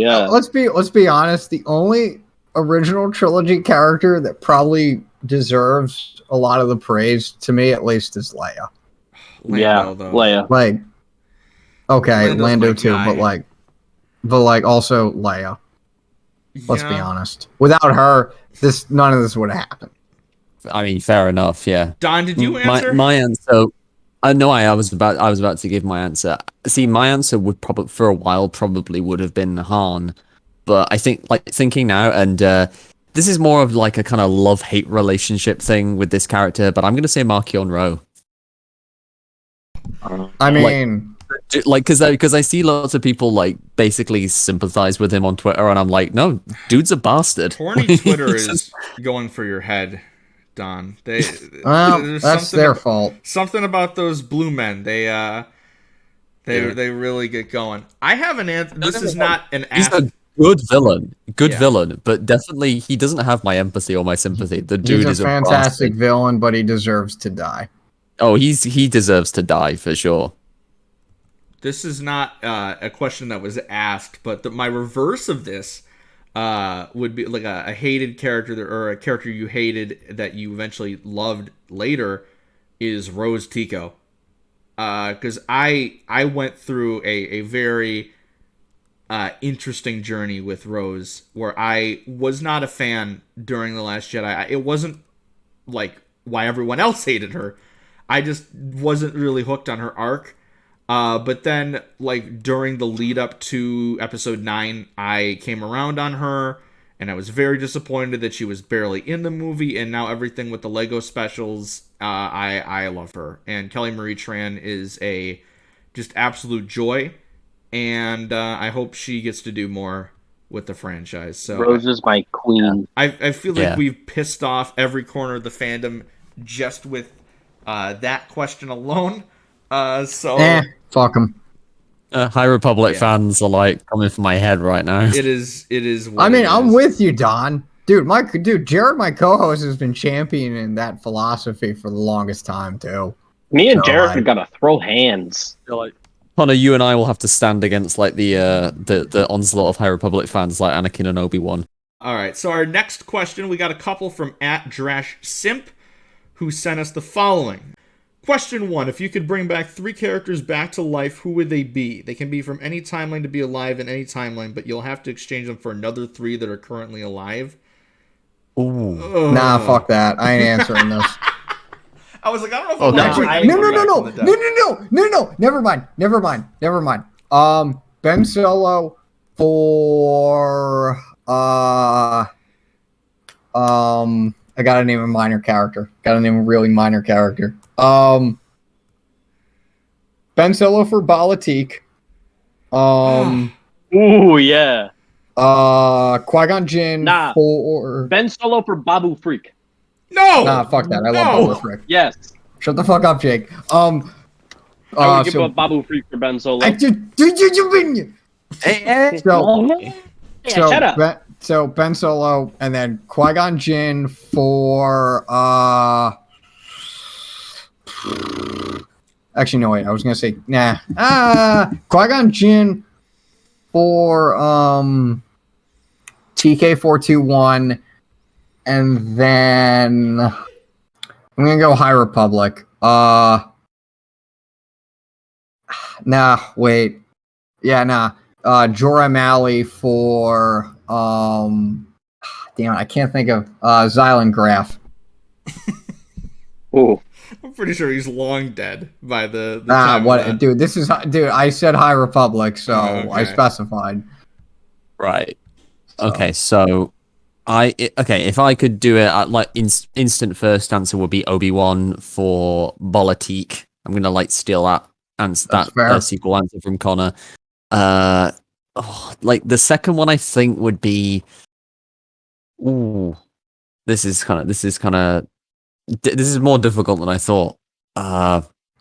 The only original trilogy character that probably deserves a lot of the praise, to me at least, is Leia. Leia. Okay, Lando too, guy. but also Leia. Let's be honest. Without her, none of this would have happened. I mean, fair enough. Yeah. Don, did you answer? My answer. No, I was about to give my answer. See, my answer would probably would have been Han, but I think thinking now, and this is more of a kind of love-hate relationship thing with this character, but I'm gonna say Markion Ro. I mean, because I see lots of people basically sympathize with him on Twitter, and I'm like, no, dude's a bastard. Horny Twitter is going for your head, Don. That's their fault. Something about those blue men. They really get going. I have an answer. This is not an. He's a good villain, but definitely he doesn't have my empathy or my sympathy. The dude is a fantastic villain, but he deserves to die. Oh, he deserves to die for sure. This is not a question that was asked, but my reverse of this would be a hated character or a character you hated that you eventually loved later is Rose Tico. Because I went through a very interesting journey with Rose where I was not a fan during The Last Jedi. It wasn't why everyone else hated her. I just wasn't really hooked on her arc. But then, during the lead up to episode 9, I came around on her, and I was very disappointed that she was barely in the movie, and now everything with the Lego specials, I love her. And Kelly Marie Tran is a just absolute joy, and I hope she gets to do more with the franchise. So Rose is my queen. I feel like we've pissed off every corner of the fandom just with that question alone. Fuck them. High Republic fans are coming for my head right now. It is. I'm with you, Don. Dude, Jared, my co-host, has been championing that philosophy for the longest time too. Me and Jared are gonna throw hands. Conor, you and I will have to stand against the onslaught of High Republic fans like Anakin and Obi-Wan. All right. So our next question, we got a couple from @DrashSimp, who sent us the following. Question 1. If you could bring back 3 characters back to life, who would they be? They can be from any timeline to be alive in any timeline, but you'll have to exchange them for another 3 that are currently alive. Ooh. Nah, fuck that. I ain't answering this. I was like, I don't know if No. Never mind. Ben Solo for I gotta name a minor character. Gotta name a really minor character. Ben Solo for Balatik. Ooh, yeah. Qui-Gon Jinn Nah. for Ben Solo for Babu Freak. No! Nah, fuck that. I love No! Babu Frick. Yes. Shut the fuck up, Jake. I would give so up Babu Freak for Ben Solo. I so Shut up. Ben Solo, and then Qui-Gon Jinn for actually no wait, I was gonna say Qui-Gon Jinn for TK421, and then I'm gonna go High Republic. Jorah Malley for damn it, I can't think of Xylan Graf. Ooh. I'm pretty sure he's long dead by the time What, of that. dude, I said High Republic, so Okay. I specified. Right. Okay, so if I could do it, like instant first answer would be Obi-Wan for Balatik. I'm gonna like steal that answer, That's fair. sequel answer from Conor. Like the second one I think would be. Ooh, this is more difficult than I thought.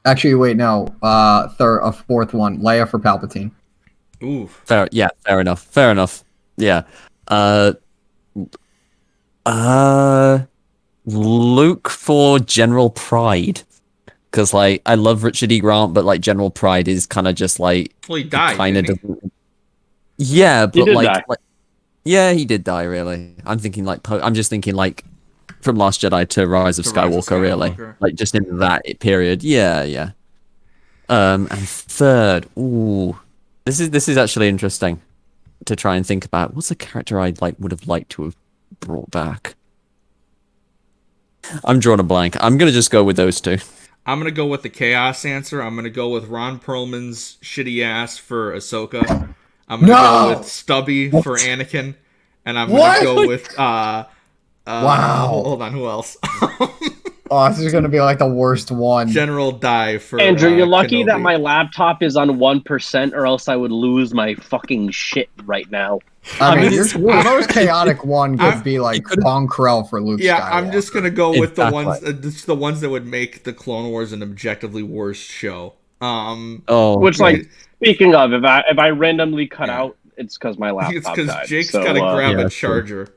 Actually, wait, no. Fourth one, Leia for Palpatine. Ooh. Fair enough. Yeah. Luke for General Pride, because like I love Richard E. Grant, but like General Pride is kind of just like Well, he died. kind of didn't he? doesn't. Yeah, but did like, die. yeah, he did die. Really, I'm just thinking like from Last Jedi to Rise of To Rise of Skywalker, really, Skywalker. like just in that period. Yeah. And third, this is actually interesting to try and think about. What's a character I would have liked to have brought back? I'm drawing a blank. I'm gonna just go with those two. I'm gonna go with the chaos answer. I'm gonna go with Ron Perlman's shitty ass for Ahsoka. I'm gonna go with Stubby for Anakin, and I'm gonna go with Wow. Hold on, who else? Oh, this is gonna be like the worst one. General Die for Andrew, you're lucky Kenobi. that my laptop is on 1%, or else I would lose my fucking shit right now. I mean, it's- your most chaotic one could I'm- be like Bon Krell for Luke Yeah, Skywalker. I'm just gonna go with the ones, Exactly. the ones that would make the Clone Wars an objectively worse show. Which, like, right. speaking of, if I randomly cut Yeah. out, it's because my laptop It's because died. Jake's So, gotta grab yeah, a charger.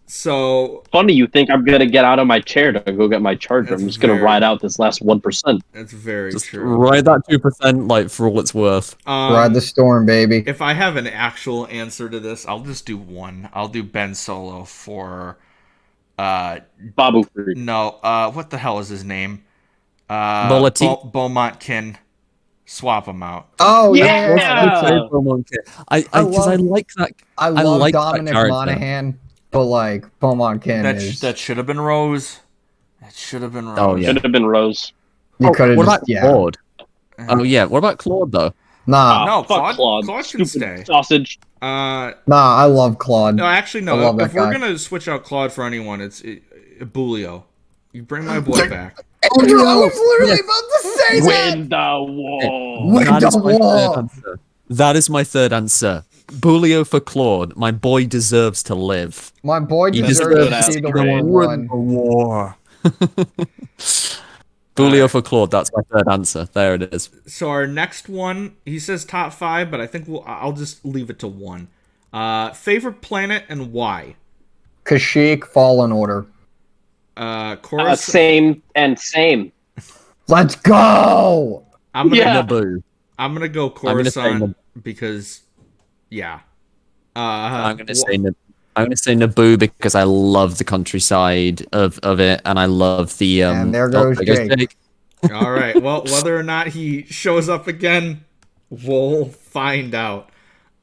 So funny you think I'm gonna get out of my chair to go get my charger. That's I'm just gonna very- ride out this last 1%. it's very Just true. ride that 2%, like for all it's worth. Ride the storm, baby. If I have an actual answer to this, I'll just do one. I'll do Ben Solo for Babu Freak. no, what the hell is his name? Balatik? Beaumont Kin. Swap them out. Oh Yeah! I like that. I love like that Dominic character. Monaghan, but like Beaumont Kin is That should have been Rose. That should have been Rose. Oh, yeah. Should have been Rose. you could have What just about Claude? Oh yeah. What about Claude though? Nah, No, Fuck Claude can Stupid stay. sausage. I love Claude. No, actually, I no. love If that we're guy. gonna switch out Claude for anyone, it's Bulio. You bring my boy back. Andrew, I was literally about to say that. Win the war. Win That the is my third war. answer. That is my third answer. Bulio for Claude. My boy deserves to live. My boy He deserves deserves to see the to war won. War. Bulio for Claude. That's my third answer. There it is. So our next one, he says top 5, but I think I'll just leave it to 1. Favorite planet and why? Kashyyyk, Fallen Order. Chorus. Same and same. Let's go. I'm gonna Yeah. Naboo. I'm gonna go gonna say Coruscant because, yeah. I'm gonna say Naboo because I love the countryside of it, and I love the And there goes Jake. All right. Well, whether or not he shows up again, we'll find out.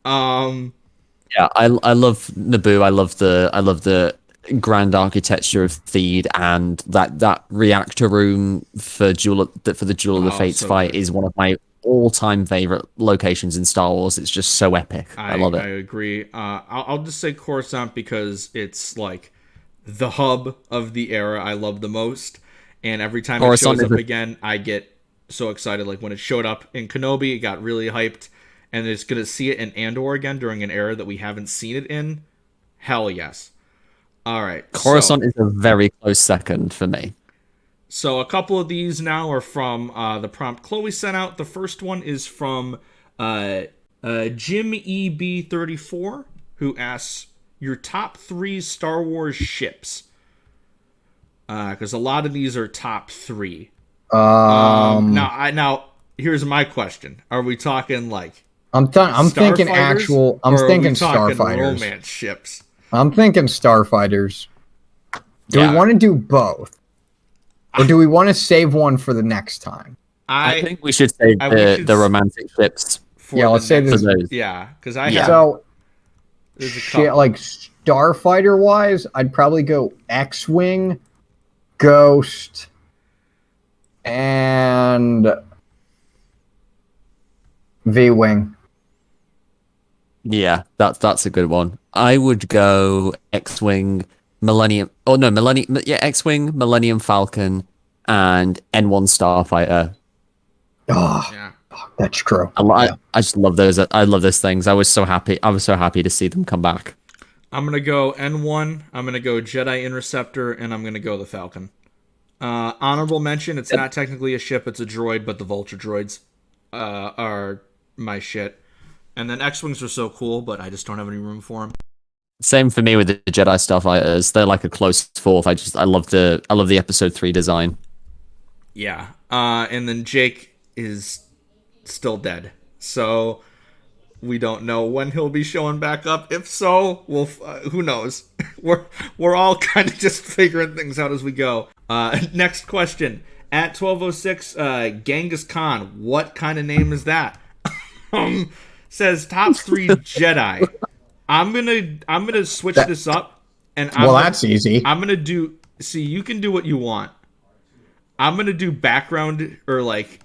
Yeah, I love Naboo. I love the grand architecture of Theed, and that reactor room for the Duel of the Fates so fight good. is one of my all-time favorite locations in Star Wars. It's just so epic. I love I it. agree. I'll just say Coruscant because it's like the hub of the era I love the most, and every time Coruscant it shows is up a- again, I get so excited. Like when it showed up in Kenobi, it got really hyped, and it's gonna see it in Andor again during an era that we haven't seen it in. Hell yes. All right. Coruscant is a very close second for me. So a couple of these now are from the prompt Chloe sent out. The first one is from Jim EB34, who asks your top 3 Star Wars ships. Because a lot of these are top 3. Now here's my question: are we talking like? I'm thinking actual. I'm thinking starfighters. Romance ships. I'm thinking starfighters. Do we want to do both, or do we want to save one for the next time? I think we should save the romantic ships. Yeah, let's save those. Yeah, because I Yeah. have. So, Shit, like starfighter wise, I'd probably go X-wing, Ghost, and V-wing. Yeah, that's a good one. I would go X-wing, Millennium. Oh no, Millennium. Yeah, X-wing, Millennium Falcon, and N1 Starfighter. Oh, yeah. that's true. I just love those. I love those things. I was so happy to see them come back. I'm gonna go N1. I'm gonna go Jedi Interceptor, and I'm gonna go the Falcon. Honorable mention: it's not technically a ship; it's a droid, but the Vulture droids are my shit. And then X-wings are so cool, but I just don't have any room for them. Same for me with the Jedi Starfighters. They're like a close fourth. I love the Episode 3 design. Yeah. And then Jake is still dead, so we don't know when he'll be showing back up. If so, we'll who knows? We're all kind of just figuring things out as we go. Next question at 12:06. Genghis Khan. What kind of name is that? Says top 3 Jedi. I'm gonna switch this up, and that's easy. I'm gonna do. See, you can do what you want. I'm gonna do background or like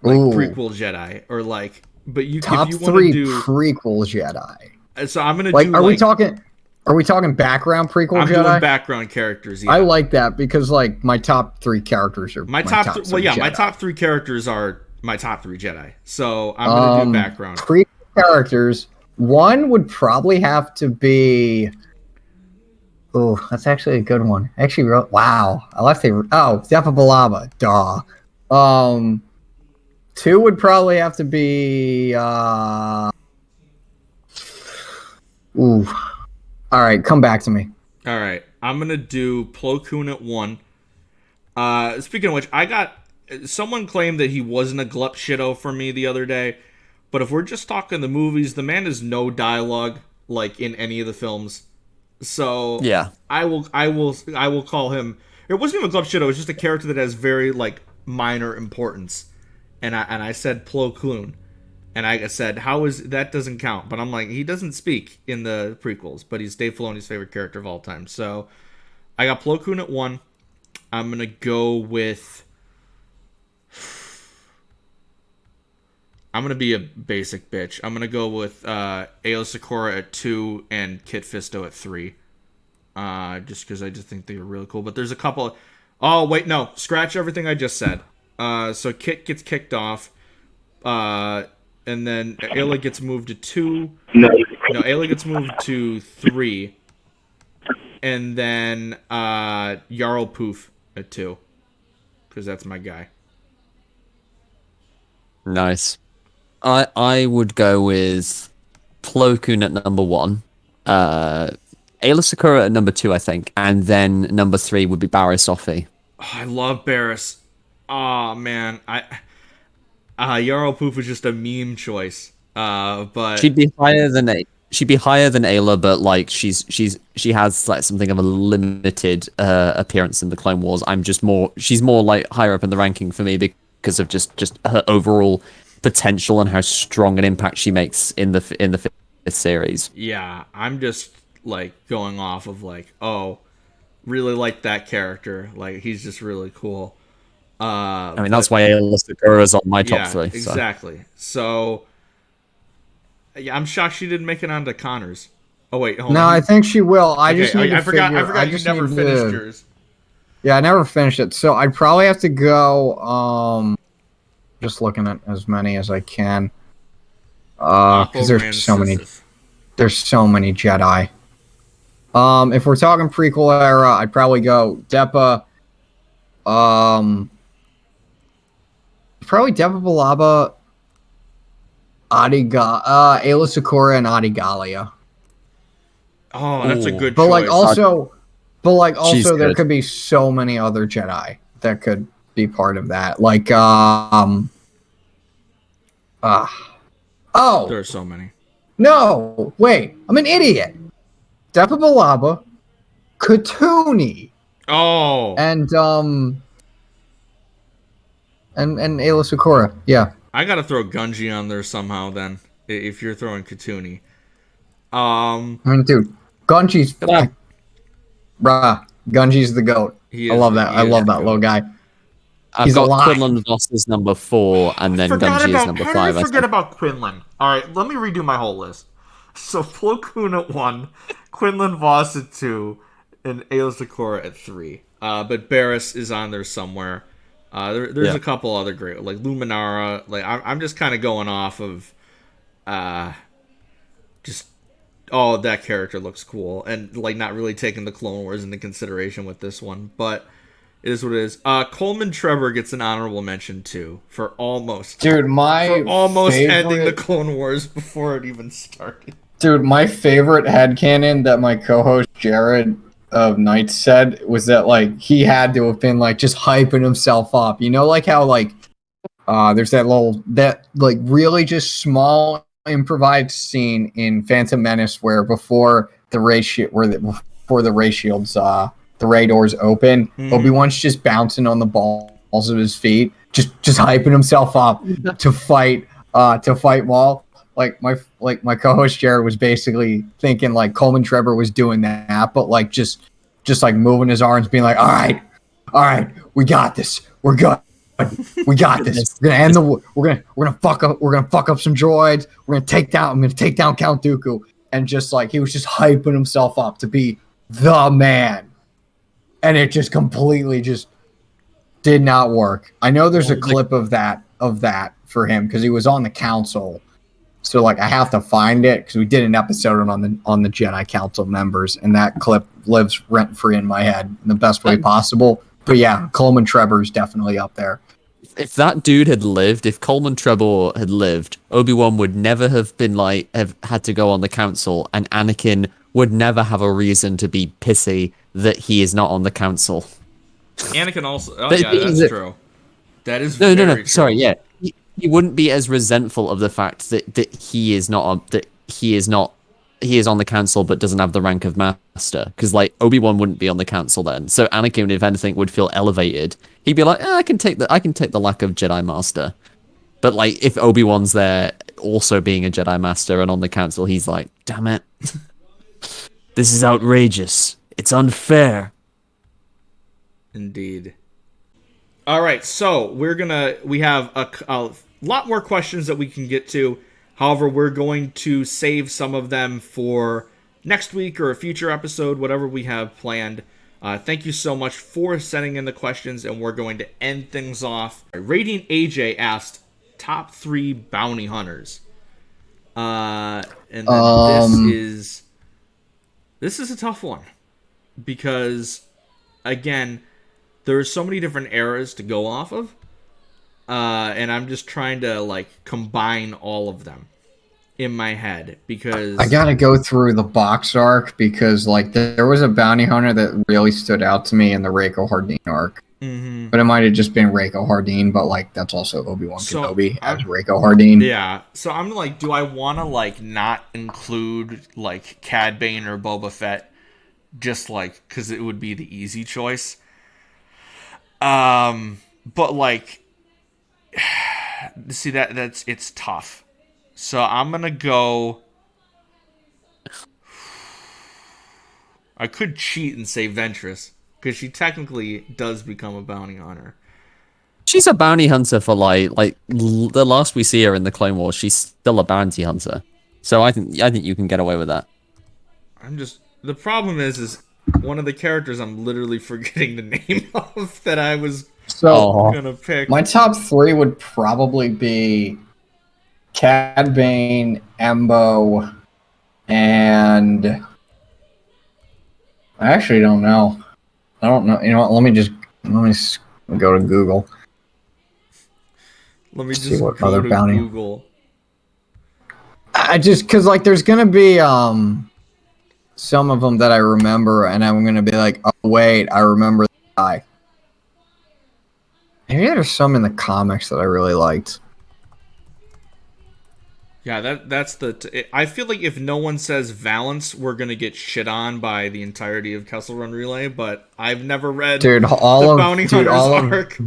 prequel Jedi or like. But you top if you 3 do, prequel Jedi. So I'm gonna like. do. Are we talking background prequel I'm Jedi? doing background characters. Yeah. I like that because like my top 3 characters are my top. Jedi. My top 3 characters are my top 3 Jedi. So I'm gonna do background. Prequel characters. One would probably have to be. Oh, that's actually a good one. Actually, wow, I left it. Oh, Depa Balaba. Duh. 2 would probably have to be. Ooh. All right, come back to me. All right, I'm gonna do Plo Koon at 1. Speaking of which, I got someone claimed that he wasn't a glup shitto for me the other day. But if we're just talking the movies, the man has no dialogue like in any of the films. So yeah, I will call him. It wasn't even a glup shitto. It was just a character that has very like minor importance. And I said Plo Koon, and I said how is that doesn't count. But I'm like he doesn't speak in the prequels, but he's Dave Filoni's favorite character of all time. So I got Plo Koon at 1. I'm gonna go with. I'm going to be a basic bitch. I'm going to go with Aayla Secura at 2 and Kit Fisto at 3. Just because I just think they are really cool. But there's a couple... Oh, wait, no. Scratch everything I just said. So Kit gets kicked off. And then Aayla gets moved to 2. No, Aayla gets moved to 3. And then Yarl Poof at 2. Because that's my guy. Nice. I would go with Plo Koon at number 1, Aayla Secura at number 2, I think, and then number 3 would be Barriss Offee. Oh, I love Barriss. Oh man, Yarl Poof was just a meme choice. But she'd be higher than Aayla, but like she has like something of a limited appearance in the Clone Wars. She's more like higher up in the ranking for me because of just her overall potential and how strong an impact she makes in the fifth series. Yeah, I'm just like going off of like, oh, really like that character. Like he's just really cool. I mean, that's why Aayla Secura is on my top 3. Exactly. So yeah, I'm shocked she didn't make it onto Connor's. Oh wait, hold on. No, I think she will. I forgot you never finished yours. Yeah, I never finished it. So I'd probably have to go just looking at as many as I can. Because there's so many. There's so many Jedi. If we're talking prequel era, I'd probably go Depa. Probably Depa Billaba, Ayla Secura, and Adigalia. Oh, that's a good But choice. also, there good. could be so many other Jedi that could be part of that. Like, There are so many. no, wait, I'm an idiot. Depa Billaba, Katuni, Oh, and Ayla Secura. Yeah. I gotta throw Gungi on there somehow. Then, if you're throwing Katuni, um, I mean, dude, Gunji's Gunji's the goat. I love that. I love that little guy. I've He's got alive. Quinlan Voss as number 4, and then Gungi is number 5. How did I I forget think. about Quinlan? All right, let me redo my whole list. So Plo Koon at 1, Quinlan Voss at 2, and Ayla Secura at 3. But Barris is on there somewhere. There's a couple other great, like Luminara. Like I'm just kind of going off of, just that character looks cool, and like not really taking the Clone Wars into consideration with this one, but. It is what it is. Coleman Trevor gets an honorable mention too for almost Dude, my ending the Clone Wars before it even started. Dude, my favorite headcanon that my co-host Jared of Knights said was that like he had to have been like just hyping himself up. You know, like how like there's that really just small improvised scene in Phantom Menace where before the ray shields the ray doors open, Obi-Wan's just bouncing on the balls of his feet, just hyping himself up to fight Maul. Like my co-host Jared was basically thinking like Coleman Trevor was doing that, but like just like moving his arms, being like, all right, we got this, we're good, we got this. We're gonna end we're gonna fuck up some droids. I'm gonna take down Count Dooku, and just like he was just hyping himself up to be the man. And it just completely just did not work. I know there's a clip of that for him because he was on the council. So like I have to find it because we did an episode on the Jedi Council members, and that clip lives rent free in my head in the best way possible. But yeah, Coleman Trevor's definitely up there. If that dude had lived, if Coleman Trevor had lived, Obi-Wan would never have been have had to go on the council, and Anakin would never have a reason to be pissy that he is not on the council. Anakin also. Oh yeah, that's true. That is no. true. Sorry, yeah, he wouldn't be as resentful of the fact that he is not on the council but doesn't have the rank of master, because like Obi-Wan wouldn't be on the council then. So Anakin, if anything, would feel elevated. He'd be like, I can take the lack of Jedi master. But like if Obi-Wan's there also being a Jedi master and on the council, he's like, damn it. This is outrageous. It's unfair. Indeed. All right, so we have a lot more questions that we can get to. However, we're going to save some of them for next week or a future episode, whatever we have planned. Thank you so much for sending in the questions, and we're going to end things off. Radiant AJ asked top 3 bounty hunters. And then this is a tough one because, again, there's so many different eras to go off of, and I'm just trying to like combine all of them in my head because I gotta go through the box arc because like there was a bounty hunter that really stood out to me in the Reiko Hardeen arc. Mm-hmm. But it might have just been Reiko Hardeen, but like that's also Obi-Wan Kenobi as Reiko Yeah. Hardeen. So I'm like, do I want to like not include like Cad Bane or Boba Fett, just like because it would be the easy choice. But like, see it's tough. So I'm gonna go. I could cheat and say Ventress, because she technically does become a bounty hunter. She's a bounty hunter for like the last we see her in the Clone Wars. She's still a bounty hunter, so I think you can get away with that. The problem is one of the characters I'm literally forgetting the name of that I was So I'm gonna pick. my top 3 would probably be Cad Bane, Embo, and I actually don't know. I don't know. You know what? Let me go to Google. Let me See just what go other to bounty- Google. I just because like there's gonna be some of them that I remember, and I'm gonna be like, oh wait, I remember the guy. Maybe there's some in the comics that I really liked. Yeah, that's I feel like if no one says Valance, we're gonna get shit on by the entirety of Kessel Run Relay. But I've never read Dude, the Bounty Hunters arc,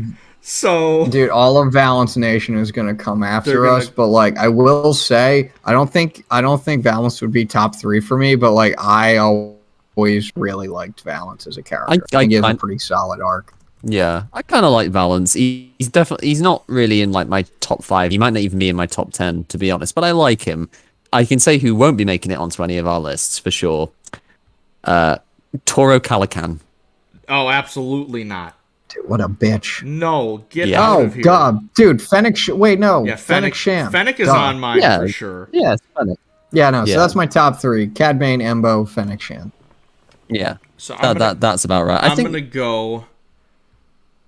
so dude, all of Valance Nation is gonna come after They're gonna- us. But like, I will say, I don't think Valance would be top 3 for me. But like, I always really liked Valance as a character. I think he has a pretty solid arc. Yeah, I kind of like Valance. He's not really in like my top 5. He might not even be in my top 10, to be honest. But I like him. I can say who won't be making it onto any of our lists for sure. Toro Calican. oh, absolutely not. Dude, what a bitch. No, get Yeah. out Oh of here. god, dude, Fennec. Wait, no, Yeah, Fennec Sham. Fennec is Duh. on mine Yeah. for sure. Yeah, it's funny. Yeah, no. So Yeah. that's my top 3: Cad Bane, Embo, Fennec Sham. Yeah, So that's about right. I'm gonna go.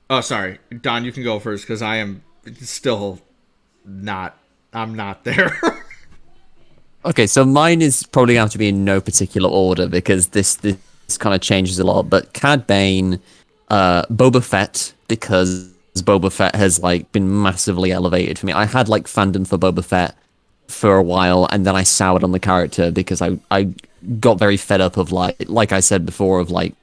Oh, sorry, Don. You can go first because I am still not. I'm not there. Okay, so mine is probably going to have to be in no particular order because this kind of changes a lot. But Cad Bane, Boba Fett, because Boba Fett has like been massively elevated for me. I had like fandom for Boba Fett for a while, and then I soured on the character because I got very fed up of like I said before of like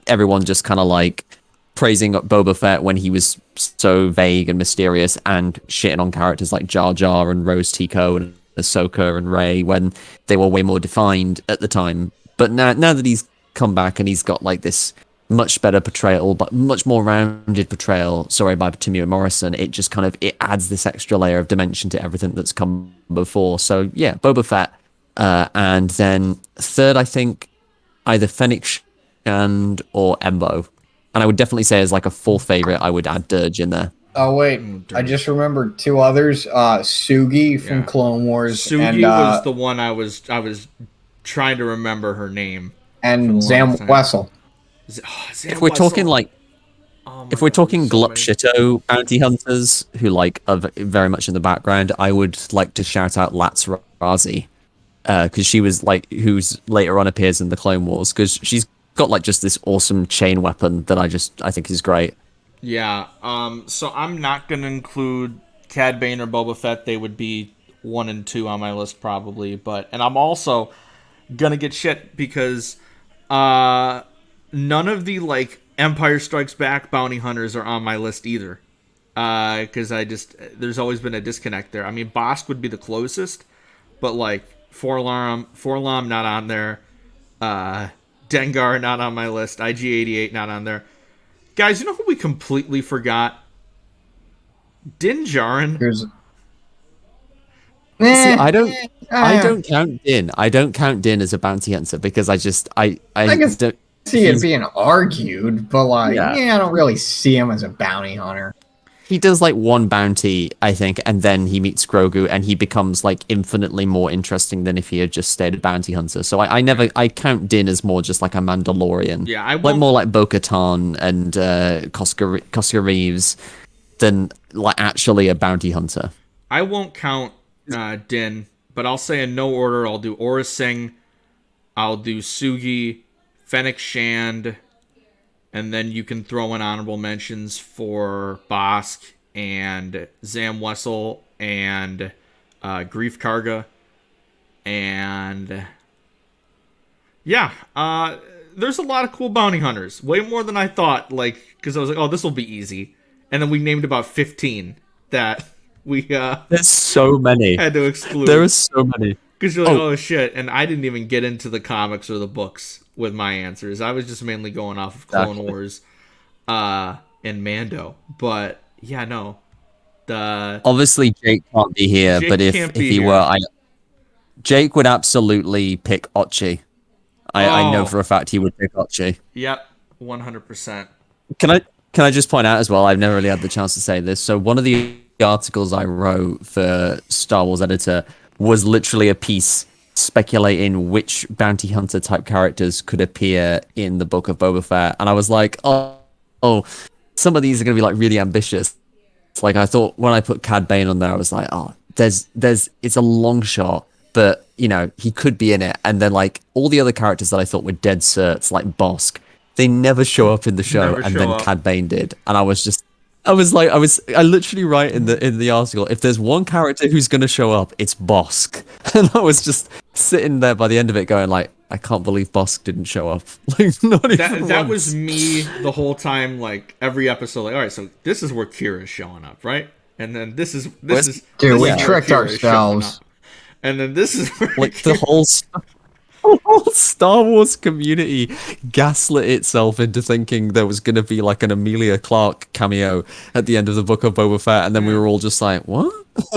everyone just kind of like praising up Boba Fett when he was so vague and mysterious, and shitting on characters like Jar Jar and Rose Tico and Ahsoka and Rey when they were way more defined at the time. But now that he's come back and he's got like this much better portrayal, but much more rounded portrayal, sorry, by Tamir Morrison, it just kind of it adds this extra layer of dimension to everything that's come before. So yeah, Boba Fett, and then third, I think either Fennec Shand or Embo. And I would definitely say as like a full favorite, I would add Dirge in there. Oh wait, I just remembered 2 others. Sugi from Yeah. Clone Wars, Sugi and was the one I was trying to remember her name. and Zam time. Wessel. Sam If we're talking Wessel. like, Oh my if we're God, talking there's so Glup many. Shitto bounty hunters who like are very much in the background, I would like to shout out Lats Razi, because she was like who's later on appears in the Clone Wars because she's got like just this awesome chain weapon that I think is great. Yeah. So I'm not gonna include Cad Bane or Boba Fett. They would be 1 and 2 on my list probably. And I'm also gonna get shit because none of the like Empire Strikes Back bounty hunters are on my list either. Because there's always been a disconnect there. I mean, Bosk would be the closest, but like Forlom not on there. Dengar not on my list. IG-88 not on there. Guys, you know who we completely forgot? Din Djarin. See, I don't count Din. I don't count Din as a bounty hunter because I can don't see it being argued, but like, Yeah. I don't really see him as a bounty hunter. he does like one bounty, I think, and then he meets Grogu and he becomes like infinitely more interesting than if he had just stayed a bounty hunter. So I count Din as more just like a Mandalorian. Yeah, I like won't- more like Bo-Katan and Koska Reeves than like actually a bounty hunter. I won't count Din, but I'll say in no order. I'll do Aura Singh, I'll do Sugi, Fennec Shand, and then you can throw in honorable mentions for Bosk and Zam Wessel and Grief Karga. And yeah, there's a lot of cool bounty hunters. Way more than I thought, like, because I was like, oh, this will be easy. And then we named about 15 that we There's so many. had to exclude. There are so many. Because you're like, oh shit, and I didn't even get into the comics or the books with my answers. I was just mainly going off of Clone Exactly. Wars and Mando. But yeah, no. Obviously, Jake can't be here, Jake but if can't be he here. were, Jake would absolutely pick Ochi. I know Oh. for a fact he would pick Ochi. Yep, 100%. Can Can I just point out as well? I've never really had the chance to say this. So one of the articles I wrote for Star Wars Editor was literally a piece speculating which bounty hunter type characters could appear in the Book of Boba Fett, and I was like, oh, some of these are going to be like really ambitious. Like I thought when I put Cad Bane on there, I was like, oh, there's it's a long shot, but you know he could be in it. And then like all the other characters that I thought were dead certs, like Bosk, they never show up in the show, and then Cad Bane did, and I literally write in the article, if there's one character who's going to show up, it's Bosk. And I was just sitting there by the end of it going like, I can't believe Bosk didn't show up. Like, not even that once. was me the whole time, like every episode, like, all right, so this is where Kira's showing up, right? And then this is Dude, we where tricked Kira's showing ourselves. up. And then this is where Like the whole Star Wars community gaslit itself into thinking there was going to be like an Emilia Clarke cameo at the end of the Book of Boba Fett, and then we were all just like, what?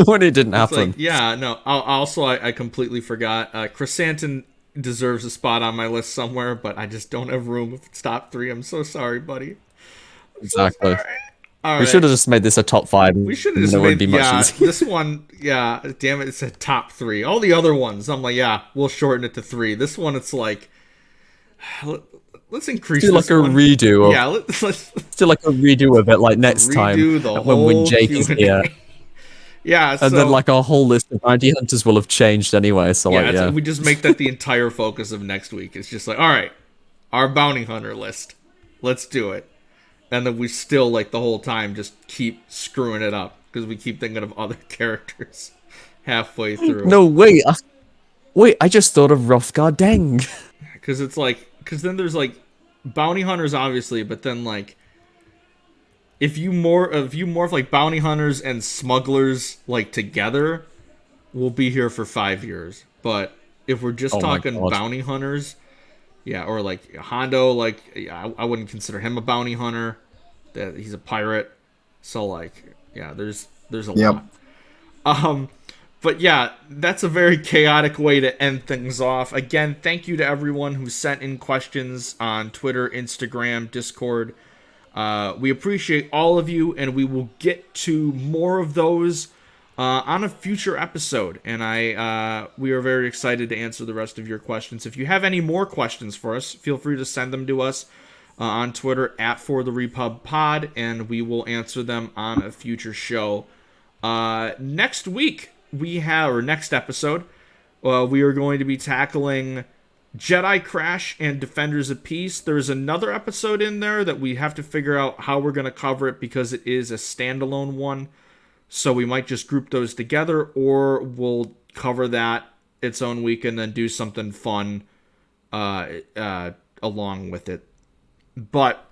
When it didn't happen. Like, yeah, no. I completely forgot. Chrysanthemum deserves a spot on my list somewhere, but I just don't have room if it's top 3. I'm so sorry, buddy. Exactly. All we right. should have just made this a top 5. We should have just it would made be much easier. this one. Yeah, damn it, it's a top 3. All the other ones, I'm like, yeah, we'll shorten it to 3. This one, it's like, let's increase. Do like this a one. redo. Of, Yeah, let's do like a redo of it, like next time when Jake is here. Yeah, and then like our whole list of bounty hunters will have changed anyway. So like, we just make that the entire focus of next week. It's just like, all right, our bounty hunter list, let's do it. And then we still, like, the whole time just keep screwing it up because we keep thinking of other characters halfway through. No, wait, I just thought of Hrothgar Deng. Because it's like, because then there's like bounty hunters, obviously, but then like if you morph like bounty hunters and smugglers like together, we'll be here for 5 years. But if we're just talking bounty hunters. Yeah, or like Hondo, like I wouldn't consider him a bounty hunter. That he's a pirate. So like, yeah, there's a lot. But yeah, that's a very chaotic way to end things off. Again, thank you to everyone who sent in questions on Twitter, Instagram, Discord. We appreciate all of you, and we will get to more of those on a future episode, and we are very excited to answer the rest of your questions. If you have any more questions for us, feel free to send them to us on Twitter @ForTheRepubPod, and we will answer them on a future show. Next week next episode, we are going to be tackling Jedi Crash and Defenders of Peace. There's another episode in there that we have to figure out how we're going to cover it because it is a standalone one. So we might just group those together, or we'll cover that its own week and then do something fun along with it. But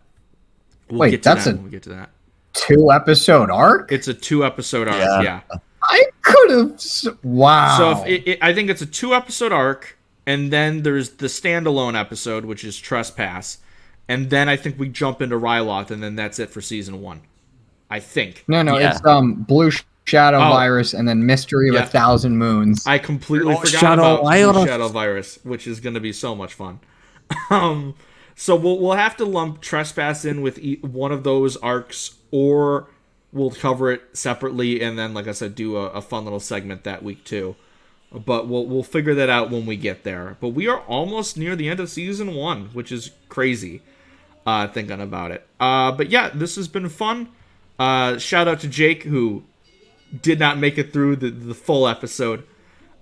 we'll get to that when we get to that. 2-episode arc? It's a 2-episode arc, yeah. I could have... Wow. So I think it's a 2-episode arc, and then there's the standalone episode, which is Trespass. And then I think we jump into Ryloth, and then that's it for season 1. I think. No, it's Blue Shadow Virus and then Mystery of 1,000 Moons. I completely forgot about Blue Shadow Virus, which is going to be so much fun. So we'll have to lump Trespass in with one of those arcs, or we'll cover it separately and then, like I said, do a fun little segment that week too. But we'll figure that out when we get there. But we are almost near the end of season 1, which is crazy thinking about it. But yeah, this has been fun. Shout out to Jake, who did not make it through the full episode.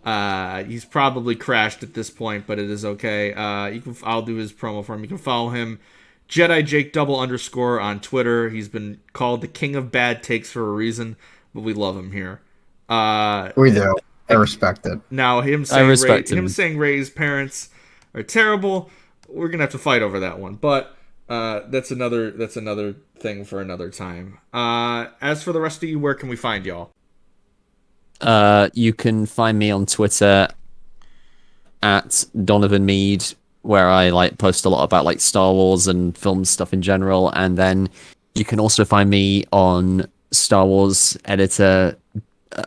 He's probably crashed at this point, but it is okay. I'll do his promo for him. You can follow him, JediJake __ on Twitter. He's been called the king of bad takes for a reason, but we love him here. We do. I respect it. Now him saying Rey's parents are terrible, we're gonna have to fight over that one. But that's another thing for another time. As for the rest of you, where can we find y'all? You can find me on Twitter at Donovan Mead, where I post a lot about Star Wars and film stuff in general. And then you can also find me on Star Wars Editor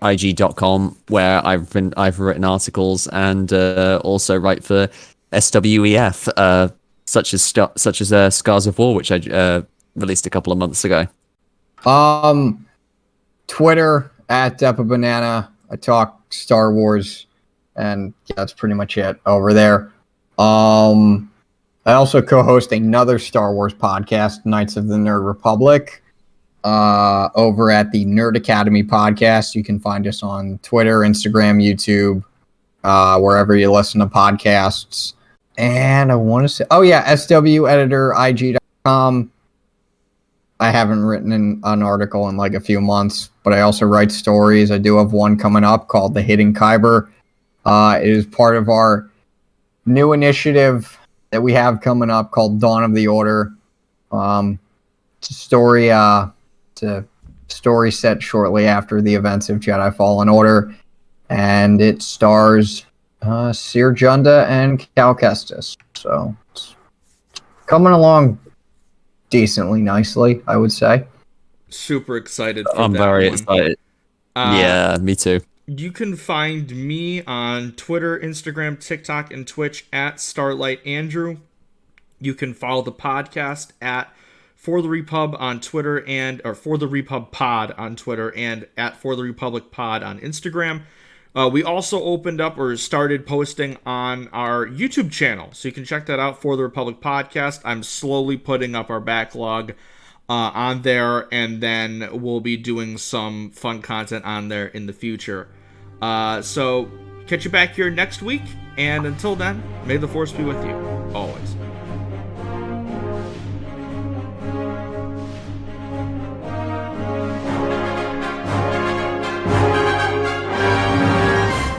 IG.com, where I've written articles and also write for SWEF, such as Scars of War, which I released a couple of months ago? Twitter at @DepaBanana. I talk Star Wars, and yeah, that's pretty much it over there. I also co-host another Star Wars podcast, Knights of the Nerd Republic, over at the Nerd Academy podcast. You can find us on Twitter, Instagram, YouTube, wherever you listen to podcasts. And I want to say, sweditor.ig.com. I haven't written an article in like a few months, but I also write stories. I do have one coming up called The Hidden Kyber. It is part of our new initiative that we have coming up called Dawn of the Order. It's a story, set shortly after the events of Jedi Fallen Order, and it stars Seer Junda and Cal Kestis. So it's coming along decently nicely, I would say. Super excited for I'm that very one. excited. Yeah, me too. You can find me on Twitter, Instagram, TikTok, and Twitch at Starlight Andrew. You can follow the podcast at For the Repub on Twitter or For the Repub Pod on Twitter and at For the Republic Pod on Instagram. We also opened up or started posting on our YouTube channel, so you can check that out, For the Republic Podcast. I'm slowly putting up our backlog on there, and then we'll be doing some fun content on there in the future. So catch you back here next week, and until then, may the Force be with you always.